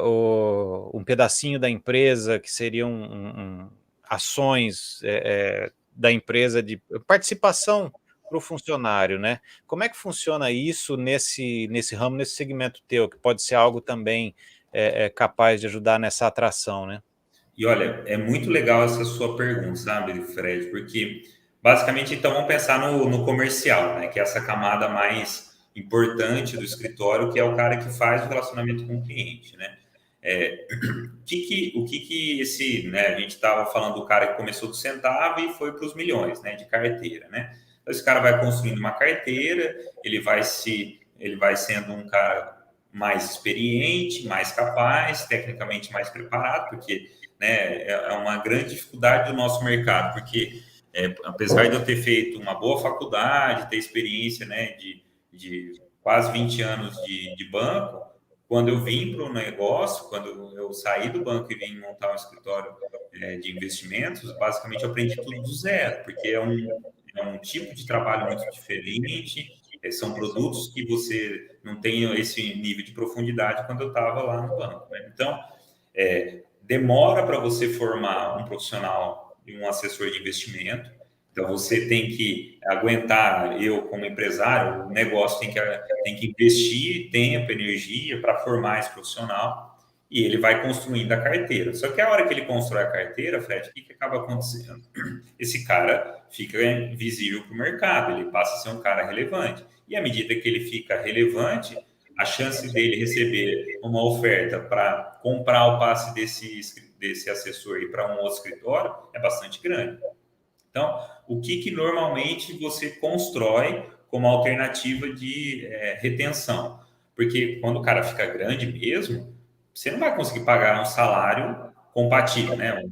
um pedacinho da empresa, que seriam ações da empresa de participação para o funcionário, né? Como é que funciona isso nesse ramo, nesse segmento teu, que pode ser algo também capaz de ajudar nessa atração, né? E olha, é muito legal essa sua pergunta, sabe, Fred? Porque basicamente, então, vamos pensar no comercial, né? Que é essa camada mais importante do escritório, que é o cara que faz o relacionamento com o cliente, né? O que esse, né? A gente estava falando do cara que começou do centavo e foi para os milhões, né? De carteira, né? Então, esse cara vai construindo uma carteira, ele vai sendo um cara mais experiente, mais capaz, tecnicamente mais preparado, porque né, é uma grande dificuldade do nosso mercado, porque apesar de eu ter feito uma boa faculdade, ter experiência né, de quase 20 anos de banco, quando eu vim para o negócio, quando eu saí do banco e vim montar um escritório de investimentos, basicamente eu aprendi tudo do zero, porque é um tipo de trabalho muito diferente, são produtos que você não tem esse nível de profundidade quando eu estava lá no banco. Né? Então, demora para você formar um profissional e um assessor de investimento. Então, você tem que aguentar, eu como empresário, o negócio tem que investir tempo, energia para formar esse profissional e ele vai construindo a carteira. Só que a hora que ele constrói a carteira, Fred, o que acaba acontecendo? Esse cara fica visível para o mercado, ele passa a ser um cara relevante. E à medida que ele fica relevante, a chance dele receber uma oferta para comprar o passe desse assessor e para um outro escritório é bastante grande. Então, o que normalmente você constrói como alternativa de retenção? Porque quando o cara fica grande mesmo, você não vai conseguir pagar um salário compatível, né? Um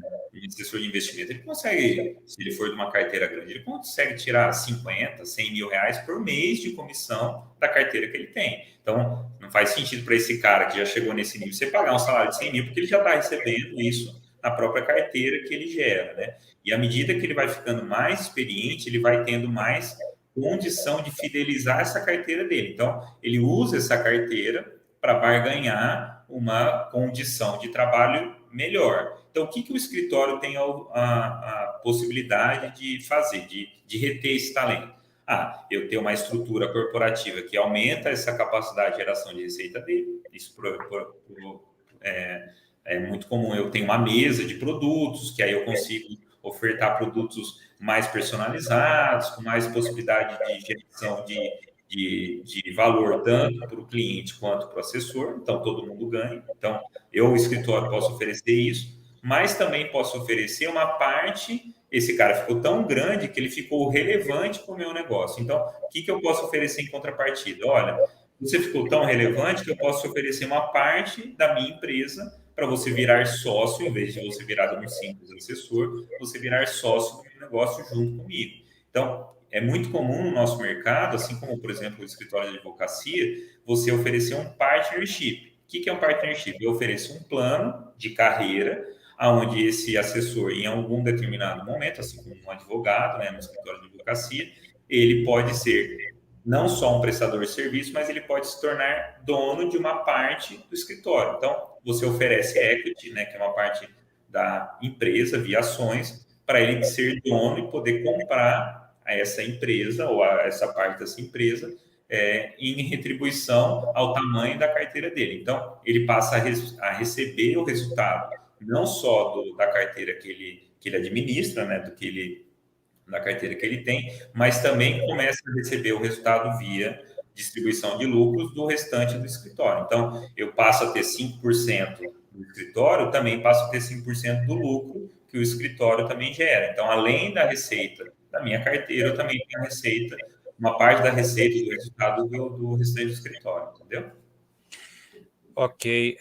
assessor de investimento, ele consegue, se ele for de uma carteira grande, ele consegue tirar 50, 100 mil reais por mês de comissão da carteira que ele tem. Então, não faz sentido para esse cara que já chegou nesse nível você pagar um salário de 100 mil, porque ele já está recebendo isso na própria carteira que ele gera, né? E à medida que ele vai ficando mais experiente, ele vai tendo mais condição de fidelizar essa carteira dele. Então, ele usa essa carteira para barganhar uma condição de trabalho melhor. Então, o que o escritório tem a possibilidade de fazer, de reter esse talento? Eu tenho uma estrutura corporativa que aumenta essa capacidade de geração de receita dele. Isso é muito comum. Eu tenho uma mesa de produtos, que aí eu consigo ofertar produtos mais personalizados, com mais possibilidade de geração de valor, tanto para o cliente quanto para o assessor. Então, todo mundo ganha. Então, eu, o escritório, posso oferecer isso, mas também posso oferecer uma parte. Esse cara ficou tão grande que ele ficou relevante para o meu negócio. Então, o que eu posso oferecer em contrapartida? Olha, você ficou tão relevante que eu posso oferecer uma parte da minha empresa para você virar sócio, em vez de você virar um simples assessor, você virar sócio do meu negócio junto comigo. Então, é muito comum no nosso mercado, assim como, por exemplo, o escritório de advocacia, você oferecer um partnership. O que é um partnership? Eu ofereço um plano de carreira, onde esse assessor, em algum determinado momento, assim como um advogado, né, no escritório de advocacia, ele pode ser não só um prestador de serviço, mas ele pode se tornar dono de uma parte do escritório. Então, você oferece equity, né, que é uma parte da empresa, via ações, para ele ser dono e poder comprar essa empresa ou essa parte dessa empresa em retribuição ao tamanho da carteira dele. Então, ele passa a receber o resultado não só da carteira que ele administra, né, da carteira que ele tem, mas também começa a receber o resultado via distribuição de lucros do restante do escritório. Então, eu passo a ter 5% do escritório, também passo a ter 5% do lucro que o escritório também gera. Então, além da receita da minha carteira, eu também tenho a receita, uma parte da receita do resultado do restante do escritório, entendeu? Ok.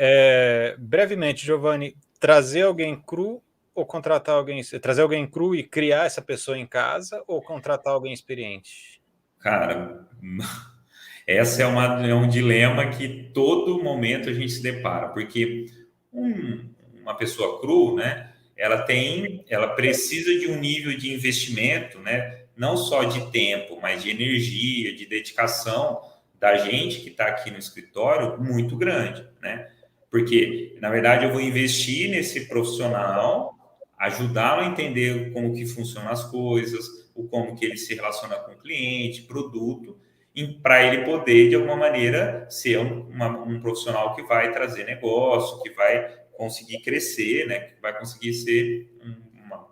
Brevemente, Giovanni, trazer alguém cru ou contratar alguém, trazer alguém cru e criar essa pessoa em casa ou contratar alguém experiente? Cara, essa é um dilema que todo momento a gente se depara, porque uma pessoa cru, né, ela precisa de um nível de investimento, né, não só de tempo, mas de energia, de dedicação da gente que está aqui no escritório muito grande, né? Porque, na verdade, eu vou investir nesse profissional, ajudá-lo a entender como que funcionam as coisas, o como que ele se relaciona com o cliente, produto, para ele poder, de alguma maneira, ser um profissional que vai trazer negócio, que vai conseguir crescer, né? Que vai conseguir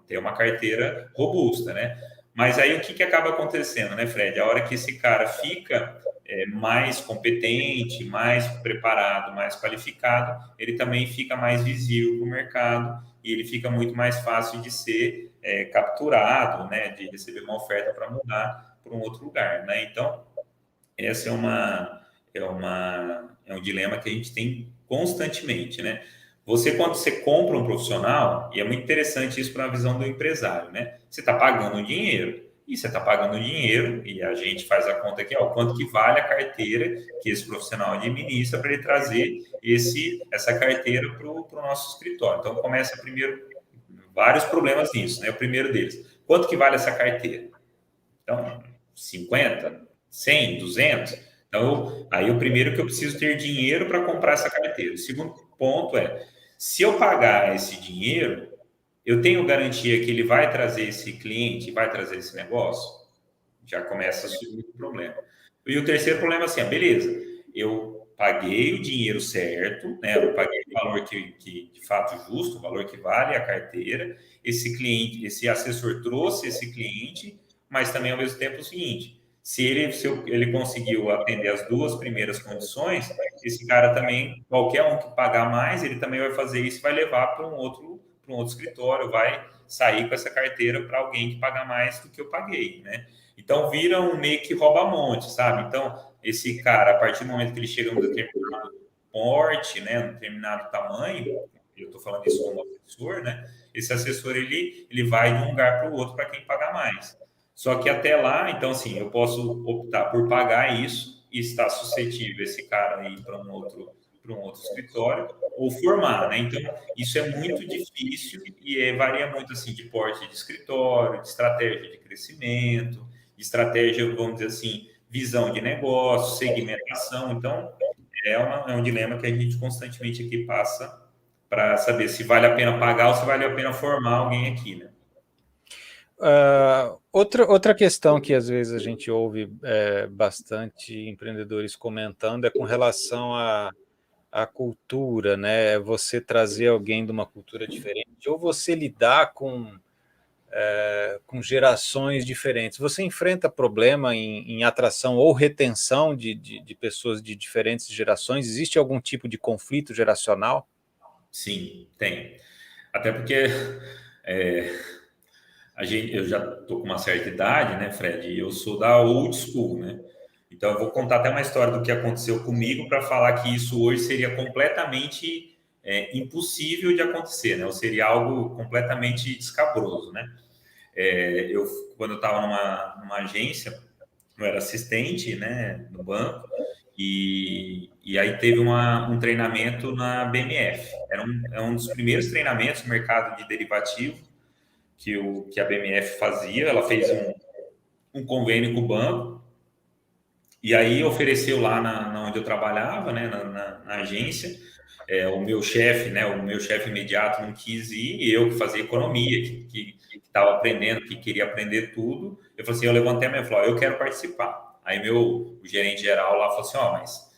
ter uma carteira robusta, né? Mas aí o que acaba acontecendo, né, Fred? A hora que esse cara fica mais competente, mais preparado, mais qualificado, ele também fica mais visível para o mercado e ele fica muito mais fácil de ser capturado, né? De receber uma oferta para mudar para um outro lugar, né? Então, essa é um dilema que a gente tem constantemente, né? Quando você compra um profissional, e é muito interessante isso para a visão do empresário, né? Você está pagando dinheiro, e você está pagando dinheiro, e a gente faz a conta aqui, ó, quanto que vale a carteira que esse profissional administra para ele trazer essa carteira para o nosso escritório. Então, começa primeiro vários problemas nisso, né? O primeiro deles, quanto que vale essa carteira? Então, 50, 100, 200. Então, aí o primeiro que eu preciso ter dinheiro para comprar essa carteira. O segundo ponto é, se eu pagar esse dinheiro, eu tenho garantia que ele vai trazer esse cliente, vai trazer esse negócio? Já começa o segundo problema. E o terceiro problema é assim, beleza, eu paguei o dinheiro certo, né? Eu paguei o valor que de fato justo, o valor que vale a carteira. Esse cliente, esse assessor trouxe esse cliente, mas também ao mesmo tempo o seguinte, se ele conseguiu atender as duas primeiras condições, esse cara também, qualquer um que pagar mais, ele também vai fazer isso e vai levar para um outro escritório, vai sair com essa carteira para alguém que paga mais do que eu paguei, né? Então vira um meio que rouba-monte, sabe? Então, esse cara, a partir do momento que ele chega num determinado porte, né, um determinado tamanho, eu estou falando isso como assessor, né? Esse assessor ele vai de um lugar para o outro para quem paga mais. Só que até lá, então assim, eu posso optar por pagar isso e estar suscetível esse cara aí para um outro escritório ou formar, né? Então isso é muito difícil e varia muito assim de porte de escritório, de estratégia de crescimento, de estratégia, vamos dizer assim, visão de negócio, segmentação. Então é um dilema que a gente constantemente aqui passa para saber se vale a pena pagar ou se vale a pena formar alguém aqui, né? Outra questão que às vezes a gente ouve bastante empreendedores comentando é com relação à cultura, né? Você trazer alguém de uma cultura diferente, ou você lidar com gerações diferentes. Você enfrenta problema em atração ou retenção de pessoas de diferentes gerações? Existe algum tipo de conflito geracional? Sim, tem. Até porque é, eu já estou com uma certa idade, né, Fred? E eu sou da old school, né? Então eu vou contar até uma história do que aconteceu comigo para falar que isso hoje seria completamente impossível de acontecer, né? Ou seria algo completamente escabroso, né? Quando eu estava numa agência, eu era assistente, né, no banco, e aí teve um treinamento na BMF. É um dos primeiros treinamentos no mercado de derivativo que a BMF fazia. Ela fez um convênio com o banco, e aí ofereceu lá na onde eu trabalhava, né, na agência. O meu chefe, né, o meu chefe imediato não quis ir, e eu que fazia economia, que estava aprendendo, que queria aprender tudo, eu falei assim, eu levantei a minha mão e falei, eu quero participar. Aí o gerente geral lá falou assim, mas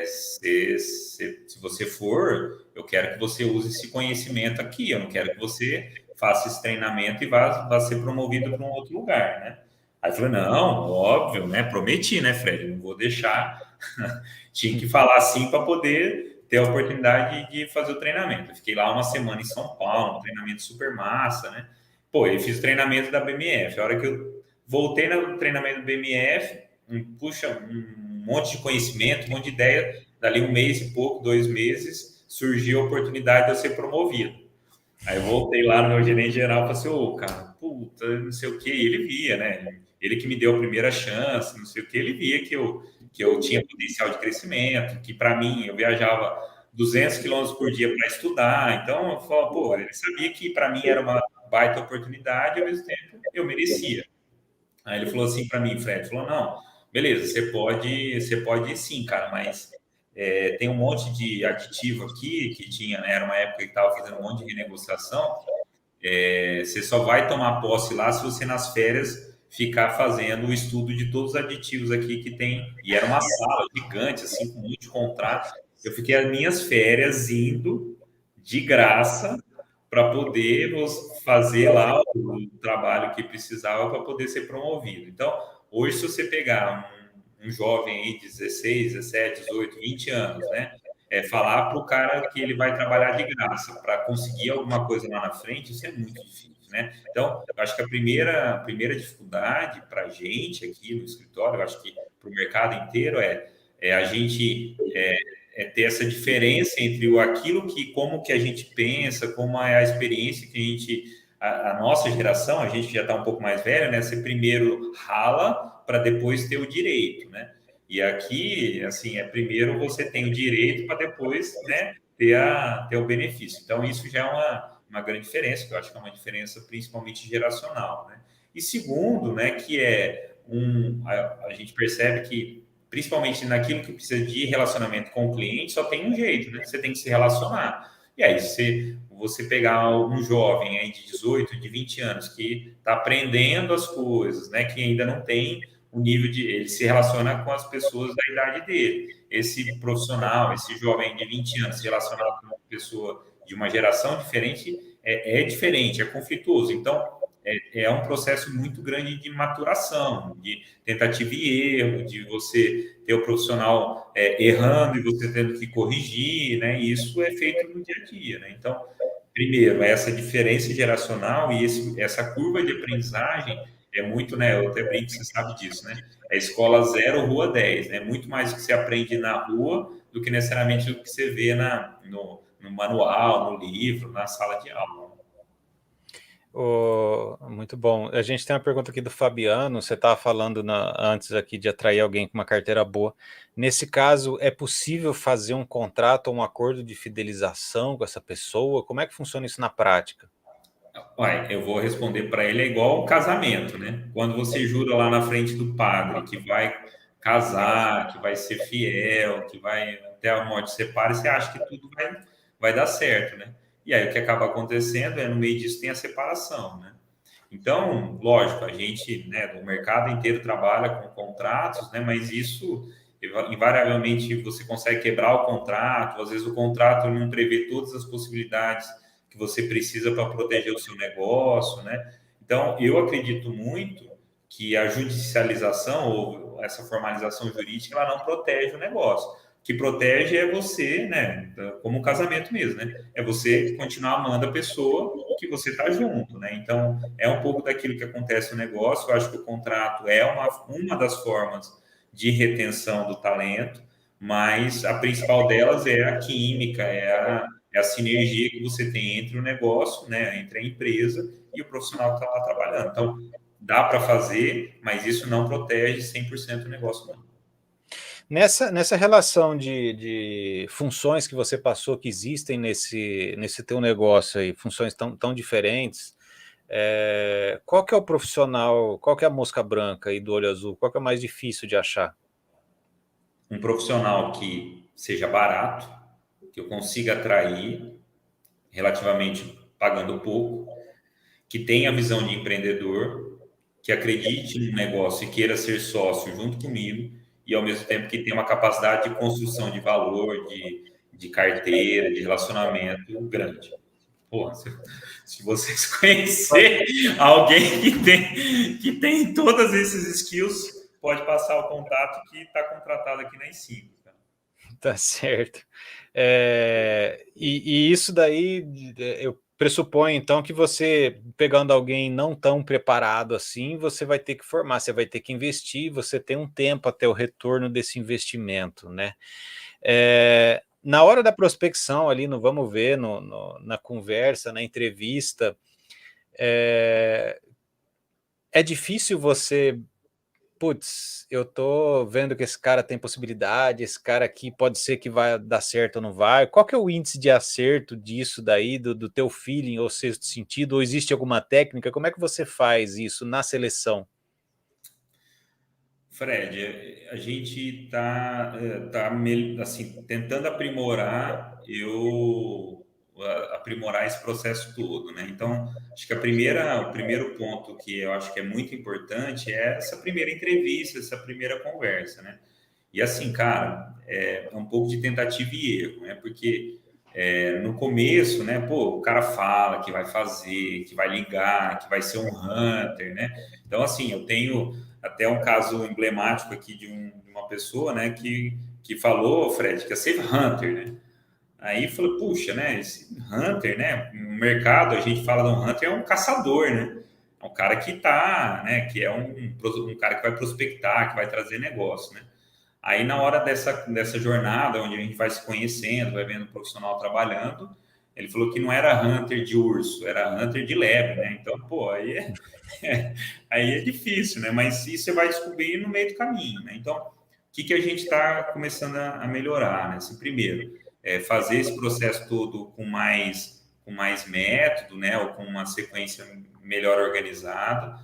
se você for, eu quero que você use esse conhecimento aqui, eu não quero que você faça esse treinamento e vá ser promovido para um outro lugar, né? Aí eu falei, não, óbvio, né? Prometi, né, Fred? Não vou deixar. Tinha que falar assim para poder ter a oportunidade de fazer o treinamento. Eu fiquei lá uma semana em São Paulo, um treinamento super massa, né? Pô, eu fiz o treinamento da BMF. A hora que eu voltei no treinamento do BMF, um monte de conhecimento, um monte de ideia. Dali um mês e pouco, 2 meses, surgiu a oportunidade de eu ser promovido. Aí eu voltei lá no meu gerente geral e falei assim, cara, puta, não sei o que, e ele via, né? Ele que me deu a primeira chance, não sei o que, ele via que eu tinha potencial de crescimento, que para mim eu viajava 200 quilômetros por dia para estudar, então eu falava, pô, ele sabia que para mim era uma baita oportunidade e ao mesmo tempo eu merecia. Aí ele falou assim para mim, Fred, falou, não, beleza, você pode ir sim, cara, mas tem um monte de aditivo aqui que tinha, né? Era uma época que estava fazendo um monte de renegociação. Você só vai tomar posse lá se você nas férias ficar fazendo o estudo de todos os aditivos aqui que tem. E era uma sala gigante, assim, com muito contrato. Eu fiquei as minhas férias indo de graça para poder fazer lá o trabalho que precisava para poder ser promovido. Então, hoje, se você pegar um jovem aí de 16, 17, 18, 20 anos, né? Falar para o cara que ele vai trabalhar de graça para conseguir alguma coisa lá na frente, isso é muito difícil, né? Então, eu acho que a primeira dificuldade para a gente aqui no escritório, eu acho que para o mercado inteiro é a gente ter essa diferença entre aquilo como que a gente pensa, como é a experiência que a nossa geração, a gente já está um pouco mais velha, né? Você primeiro rala para depois ter o direito, né? E aqui, assim, primeiro você tem o direito para depois, né, ter o benefício. Então, isso já é uma grande diferença, que eu acho que é uma diferença principalmente geracional, né? E segundo, né, que a gente percebe que, principalmente naquilo que precisa de relacionamento com o cliente, só tem um jeito, né? Você tem que se relacionar. E aí, se você pegar um jovem aí de 18, de 20 anos, que está aprendendo as coisas, né, que ainda não tem o nível ele se relaciona com as pessoas da idade dele. Esse profissional, esse jovem de 20 anos se relacionar com uma pessoa de uma geração diferente é diferente, é conflituoso. Então, é um processo muito grande de maturação, de tentativa e erro, de você ter o profissional errando e você tendo que corrigir, né? E isso é feito no dia a dia, né? Então, primeiro, essa diferença geracional e essa curva de aprendizagem é muito, né? Eu até brinco, você sabe disso, né? É escola 0, rua 10, né? Muito mais o que você aprende na rua do que necessariamente o que você vê no manual, no livro, na sala de aula. Muito bom. A gente tem uma pergunta aqui do Fabiano. Você estava falando antes aqui de atrair alguém com uma carteira boa. Nesse caso, é possível fazer um contrato ou um acordo de fidelização com essa pessoa? Como é que funciona isso na prática? Olha, eu vou responder para ele igual um casamento, né? Quando você jura lá na frente do padre que vai casar, que vai ser fiel, que vai até a morte separe, você acha que tudo vai dar certo, né? E aí o que acaba acontecendo no meio disso tem a separação, né? Então, lógico, a gente, né, do mercado inteiro trabalha com contratos, né? Mas isso invariavelmente você consegue quebrar o contrato, às vezes o contrato não prevê todas as possibilidades que você precisa para proteger o seu negócio, né? Então, eu acredito muito que a judicialização ou essa formalização jurídica ela não protege o negócio. O que protege é você, né? Como um casamento mesmo, né? É você continuar amando a pessoa que você está junto, né? Então, é um pouco daquilo que acontece no negócio. Eu acho que o contrato é uma das formas de retenção do talento, mas a principal delas é a química, é a sinergia que você tem entre o negócio, né, entre a empresa e o profissional que está lá trabalhando. Então, dá para fazer, mas isso não protege 100% o negócio, não. Nessa relação de funções que você passou, que existem nesse teu negócio aí, funções tão diferentes, qual que é o profissional, qual que é a mosca branca e do olho azul, qual que é mais difícil de achar? Um profissional que seja barato, que eu consiga atrair relativamente pagando pouco, que tenha visão de empreendedor que acredite no negócio e queira ser sócio junto comigo, e ao mesmo tempo que tenha uma capacidade de construção de valor, de carteira, de relacionamento grande. Pô, se vocês conhecerem alguém que tem todos esses skills, pode passar o contato que está contratado aqui na E5. Tá certo. E isso daí eu pressuponho então que você, pegando alguém não tão preparado assim, você vai ter que formar, você vai ter que investir, você tem um tempo até o retorno desse investimento, né? Na hora da prospecção ali, no vamos ver, na conversa, na entrevista, é difícil você, putz, eu tô vendo que esse cara tem possibilidade, esse cara aqui pode ser que vai dar certo ou não vai. Qual que é o índice de acerto disso daí, do teu feeling ou sexto sentido, ou existe alguma técnica? Como é que você faz isso na seleção? Fred, a gente assim, tentando aprimorar esse processo todo, né? Então, acho que o primeiro ponto que eu acho que é muito importante é essa primeira entrevista, essa primeira conversa, né? E assim, cara, é um pouco de tentativa e erro, né? Porque no começo, né, pô, o cara fala que vai fazer, que vai ligar, que vai ser um hunter, né? Então, assim, eu tenho até um caso emblemático aqui de uma pessoa, né, que falou, Fred, que ia ser hunter, né? Aí falou, puxa, né, esse hunter, né, no mercado a gente fala de um hunter é um caçador, né? É um cara que tá, né, que é um cara que vai prospectar, que vai trazer negócio, né? Aí, na hora dessa jornada, onde a gente vai se conhecendo, vai vendo o profissional trabalhando, ele falou que não era hunter de urso, era hunter de lebre, né? Então, pô, aí é difícil, né? Mas isso você vai descobrir no meio do caminho, né? Então, o que a gente está começando a melhorar, né? Assim, primeiro, fazer esse processo todo com mais método, né? Ou com uma sequência melhor organizada,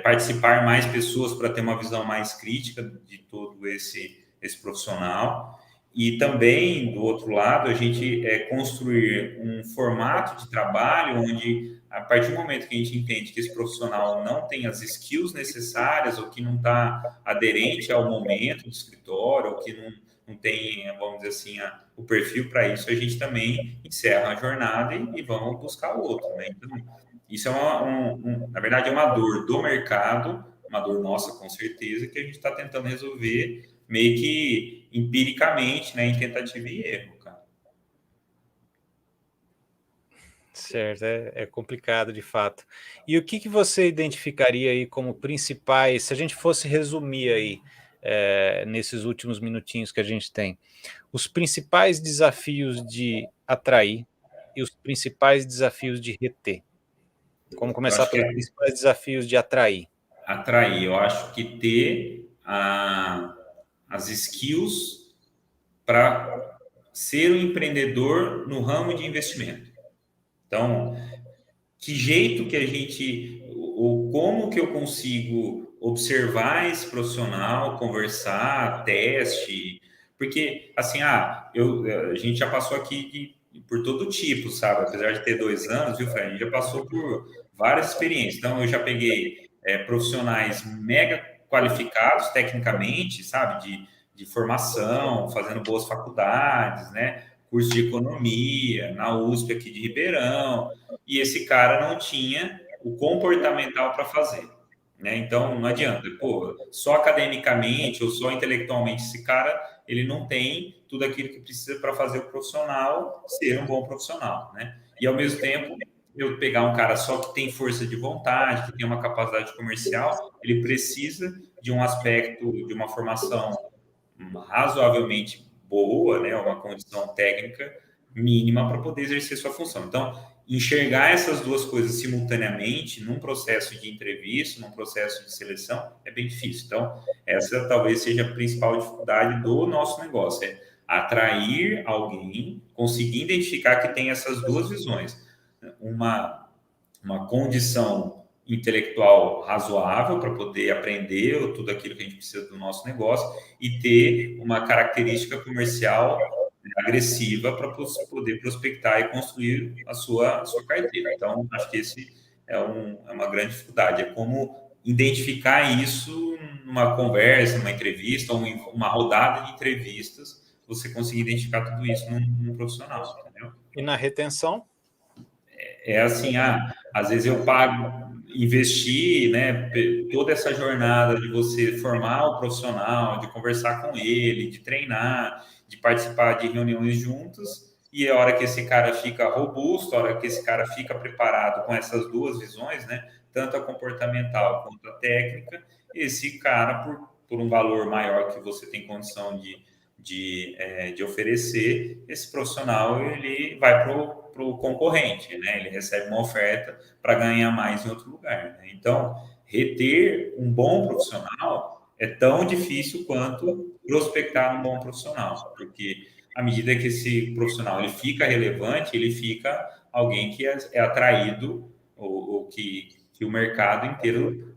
participar mais pessoas para ter uma visão mais crítica de todo esse profissional. E também, do outro lado, a gente construir um formato de trabalho onde, a partir do momento que a gente entende que esse profissional não tem as skills necessárias ou que não está aderente ao momento do escritório, ou que não tem, vamos dizer assim, o perfil para isso, a gente também encerra a jornada e vamos buscar outro, né? Então, isso na verdade, é uma dor do mercado, uma dor nossa, com certeza, que a gente está tentando resolver meio que empiricamente, né, em tentativa e erro, cara. Certo, é complicado de fato. E o que você identificaria aí como principais, se a gente fosse resumir aí, nesses últimos minutinhos que a gente tem, os principais desafios de atrair e os principais desafios de reter? Vamos Eu começar acho que pelos principais desafios de atrair. atrair, eu acho que ter as skills para ser um empreendedor no ramo de investimento. Então, que jeito que a gente, ou como que eu consigo observar esse profissional, conversar, teste, porque assim, a gente já passou aqui por todo tipo, sabe? Apesar de ter 2 anos, viu, Fred? A gente já passou por várias experiências. Então, eu já peguei profissionais mega qualificados tecnicamente, sabe? De formação, fazendo boas faculdades, né? Curso de economia, na USP aqui de Ribeirão, e esse cara não tinha o comportamental para fazer. Né? Então, não adianta, pô, só academicamente ou só intelectualmente esse cara, ele não tem tudo aquilo que precisa para fazer o profissional ser um bom profissional, né? E ao mesmo tempo, eu pegar um cara só que tem força de vontade, que tem uma capacidade comercial, ele precisa de um aspecto, de uma formação razoavelmente boa, né, uma condição técnica mínima para poder exercer sua função. Então, enxergar essas duas coisas simultaneamente num processo de entrevista, num processo de seleção, é bem difícil. Então, essa talvez seja a principal dificuldade do nosso negócio, é atrair alguém, conseguir identificar que tem essas duas visões. Uma condição intelectual razoável para poder aprender tudo aquilo que a gente precisa do nosso negócio e ter uma característica comercial agressiva para poder prospectar e construir a sua carteira. Então, acho que esse é uma grande dificuldade, é como identificar isso numa conversa, numa entrevista, ou uma rodada de entrevistas, você conseguir identificar tudo isso num profissional, entendeu? E na retenção? É assim, às vezes eu pago, investir, né, toda essa jornada de você formar o profissional, de conversar com ele, de treinar, de participar de reuniões juntas, e a hora que esse cara fica robusto, a hora que esse cara fica preparado com essas duas visões, né, tanto a comportamental quanto a técnica, esse cara, por um valor maior que você tem condição de oferecer, esse profissional ele vai para o concorrente, né? Ele recebe uma oferta para ganhar mais em outro lugar. Né? Então, reter um bom profissional é tão difícil quanto prospectar um bom profissional, porque à medida que esse profissional ele fica relevante, ele fica alguém que é atraído ou que o mercado inteiro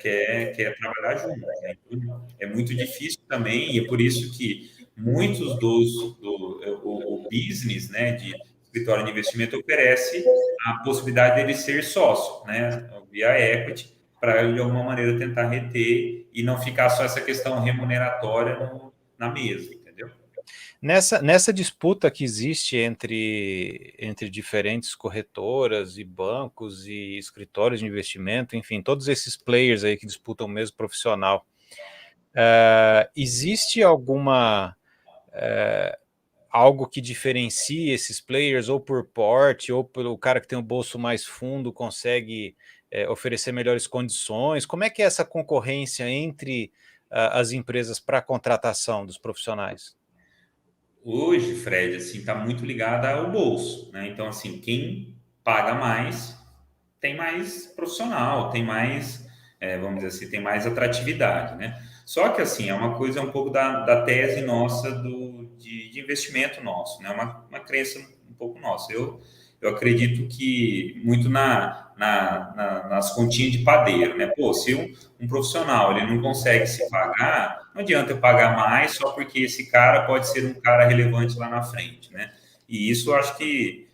quer trabalhar junto. Né? Então, é muito difícil também, e é por isso que muitos o business, né, de escritório de investimento oferece a possibilidade dele ser sócio, né, via equity, para de alguma maneira tentar reter e não ficar só essa questão remuneratória na mesa, entendeu? Nessa disputa que existe entre diferentes corretoras e bancos e escritórios de investimento, enfim, todos esses players aí que disputam o mesmo profissional, existe algo que diferencie esses players, ou por porte, ou pelo cara que tem o bolso mais fundo consegue oferecer melhores condições? Como é que é essa concorrência entre as empresas para a contratação dos profissionais? Hoje, Fred, assim, está muito ligada ao bolso, né? Então, assim, quem paga mais tem mais profissional, tem mais, vamos dizer assim, tem mais atratividade, né? Só que, assim, é uma coisa um pouco da tese nossa de investimento nosso, né? Uma crença um pouco nossa. Eu acredito que muito nas continhas de padeiro, né? Pô, se um profissional ele não consegue se pagar, não adianta eu pagar mais só porque esse cara pode ser um cara relevante lá na frente, né? E isso eu acho que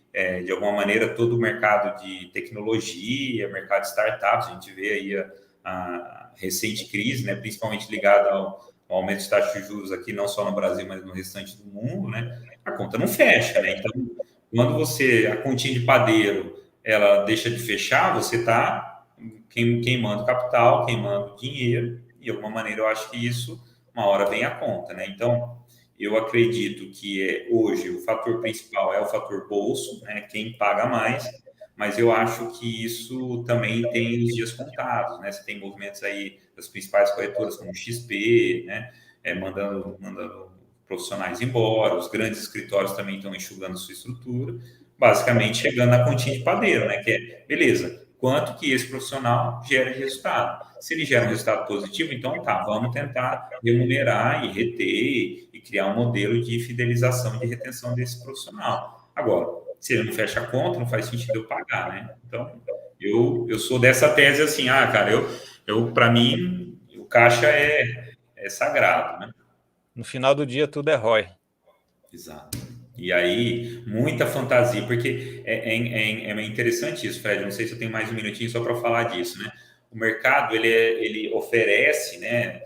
de alguma maneira, todo o mercado de tecnologia, mercado de startups, a gente vê aí a recente crise, né, principalmente ligada ao aumento de taxa de juros aqui, não só no Brasil, mas no restante do mundo, né, a conta não fecha, né? Então, quando a continha de padeiro, ela deixa de fechar, você está queimando capital, queimando dinheiro, e de alguma maneira eu acho que isso, uma hora vem a conta, né? Então, eu acredito que hoje o fator principal é o fator bolso, né? Quem paga mais, mas eu acho que isso também tem os dias contados, né? Você tem movimentos aí das principais corretoras como o XP, né? Mandando profissionais embora, os grandes escritórios também estão enxugando sua estrutura, basicamente chegando na continha de padeiro, né? Que é, beleza, quanto que esse profissional gera de resultado? Se ele gera um resultado positivo, então tá, vamos tentar remunerar e reter e criar um modelo de fidelização e de retenção desse profissional. Agora, se ele não fecha a conta, não faz sentido eu pagar, né? Então, eu sou dessa tese assim, cara, para mim, o caixa é sagrado, né? No final do dia, tudo é ROI. Exato. E aí, muita fantasia, porque é interessante isso, Fred. Não sei se eu tenho mais um minutinho só para falar disso, né? O mercado ele oferece, né,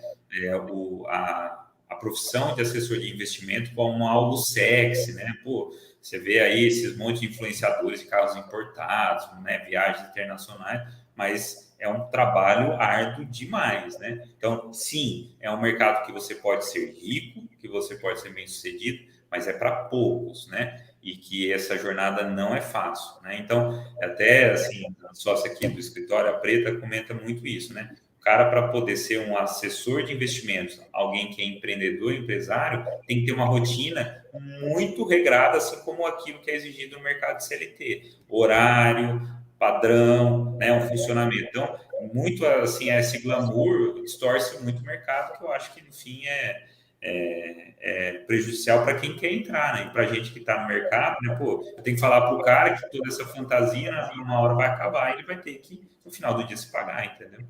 a profissão de assessor de investimento como algo sexy, né? Pô, você vê aí esses monte de influenciadores de carros importados, né, viagens internacionais, mas é um trabalho árduo demais, né? Então, sim, é um mercado que você pode ser rico, que você pode ser bem-sucedido, mas é para poucos, né? E que essa jornada não é fácil, né? Então, até assim, a sócia aqui do escritório, a Preta, comenta muito isso, né? O cara, para poder ser um assessor de investimentos, alguém que é empreendedor, empresário, tem que ter uma rotina muito regrada, assim como aquilo que é exigido no mercado de CLT. Horário, padrão, né? Um funcionamento. Então, muito assim, esse glamour distorce muito o mercado, que eu acho que, no fim, é prejudicial para quem quer entrar, né? E para a gente que está no mercado, né? Pô, eu tenho que falar para o cara que toda essa fantasia, né, uma hora vai acabar e ele vai ter que, no final do dia, se pagar, entendeu?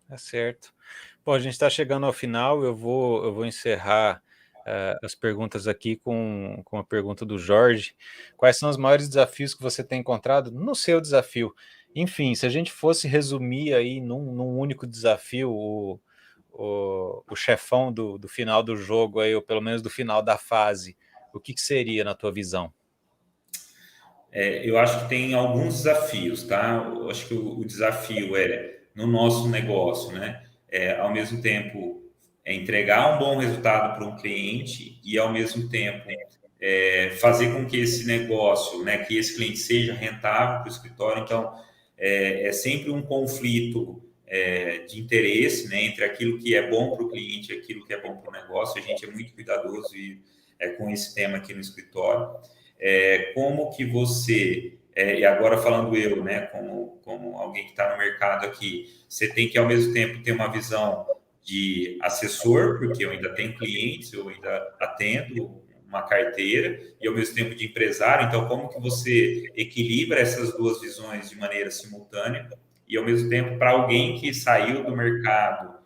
Tá certo. Bom, a gente está chegando ao final, eu vou encerrar as perguntas aqui com a pergunta do Jorge. Quais são os maiores desafios que você tem encontrado no seu desafio? Enfim, se a gente fosse resumir aí num único desafio, o chefão do final do jogo, aí, ou pelo menos do final da fase, o que seria na tua visão? Eu acho que tem alguns desafios, tá? Eu acho que o desafio é no nosso negócio, né? Ao mesmo tempo, entregar um bom resultado para um cliente e, ao mesmo tempo, fazer com que esse negócio, né, que esse cliente seja rentável para o escritório. Então, é sempre um conflito de interesse, né, entre aquilo que é bom para o cliente e aquilo que é bom para o negócio. A gente é muito cuidadoso com esse tema aqui no escritório. Como que você, e agora falando eu, né, como alguém que está no mercado aqui, você tem que ao mesmo tempo ter uma visão de assessor, porque eu ainda tenho clientes, eu ainda atendo uma carteira, e ao mesmo tempo de empresário. Então, como que você equilibra essas duas visões de maneira simultânea, e ao mesmo tempo, para alguém que saiu do mercado,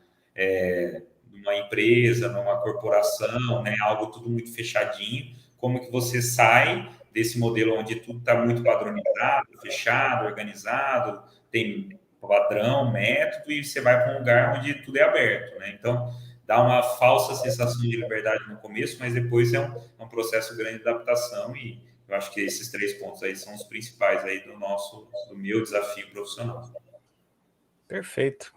numa empresa, numa corporação, né, algo tudo muito fechadinho, como que você sai desse modelo onde tudo está muito padronizado, fechado, organizado, tem padrão, método, e você vai para um lugar onde tudo é aberto, né? Então, dá uma falsa sensação de liberdade no começo, mas depois é um processo grande de adaptação, e eu acho que esses 3 pontos aí são os principais aí do meu desafio profissional. Perfeito.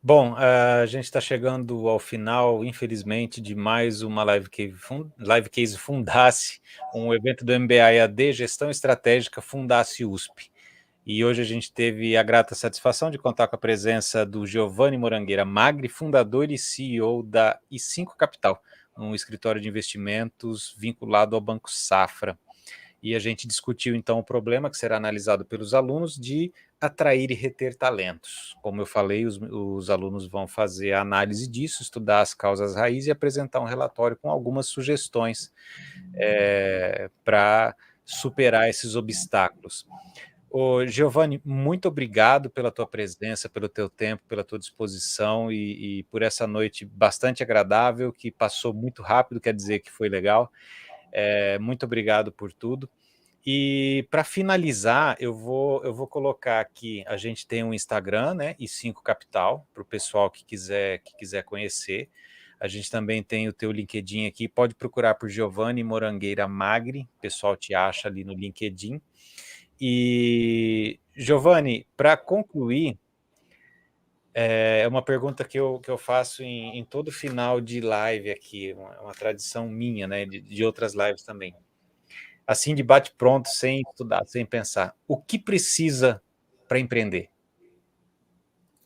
Bom, a gente está chegando ao final, infelizmente, de mais uma Live Case Fundace, um evento do MBA EAD Gestão Estratégica Fundace USP. E hoje a gente teve a grata satisfação de contar com a presença do Giovanni Morangueira Magri, fundador e CEO da I5 Capital, um escritório de investimentos vinculado ao Banco Safra. E a gente discutiu então o problema que será analisado pelos alunos de atrair e reter talentos. Como eu falei, os alunos vão fazer a análise disso, estudar as causas raiz e apresentar um relatório com algumas sugestões para superar esses obstáculos. Ô, Giovanni, muito obrigado pela tua presença, pelo teu tempo, pela tua disposição e por essa noite bastante agradável, que passou muito rápido, quer dizer que foi legal. Muito obrigado por tudo. E para finalizar, eu vou colocar aqui, a gente tem um Instagram, né, I5 Capital, para o pessoal que quiser conhecer. A gente também tem o teu LinkedIn aqui, pode procurar por Giovanni Morangueira Magri, o pessoal te acha ali no LinkedIn. E, Giovanni, para concluir, é uma pergunta que eu faço em todo final de live aqui, uma tradição minha, né, de outras lives também. Assim, de bate-pronto, sem estudar, sem pensar. O que precisa para empreender?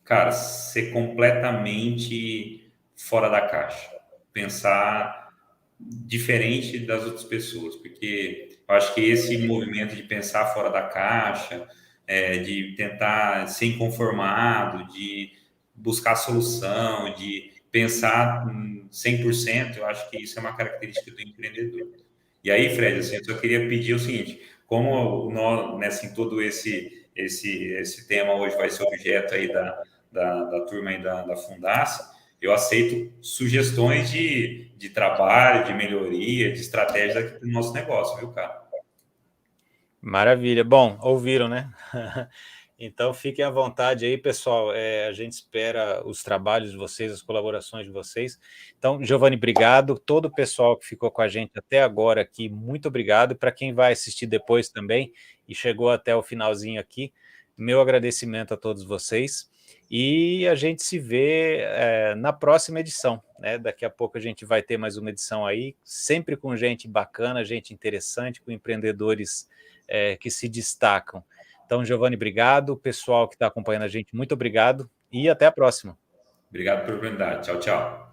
Cara, ser completamente fora da caixa. Pensar diferente das outras pessoas, porque eu acho que esse movimento de pensar fora da caixa, de tentar ser inconformado, de buscar solução, de pensar 100%, eu acho que isso é uma característica do empreendedor. E aí, Fred, assim, eu só queria pedir o seguinte, como nós, né, assim, todo esse tema hoje vai ser objeto aí da turma aí da Fundaça, eu aceito sugestões de trabalho, de melhoria, de estratégia aqui do nosso negócio, viu, cara? Maravilha. Bom, ouviram, né? Então fiquem à vontade aí, pessoal. A gente espera os trabalhos de vocês, as colaborações de vocês. Então, Giovanni, obrigado. Todo o pessoal que ficou com a gente até agora aqui, muito obrigado. Para quem vai assistir depois também e chegou até o finalzinho aqui, meu agradecimento a todos vocês. E a gente se vê na próxima edição, né? Daqui a pouco a gente vai ter mais uma edição aí, sempre com gente bacana, gente interessante, com empreendedores que se destacam. Então, Giovanni, obrigado. Pessoal que está acompanhando a gente, muito obrigado e até a próxima. Obrigado pela oportunidade. Tchau, tchau.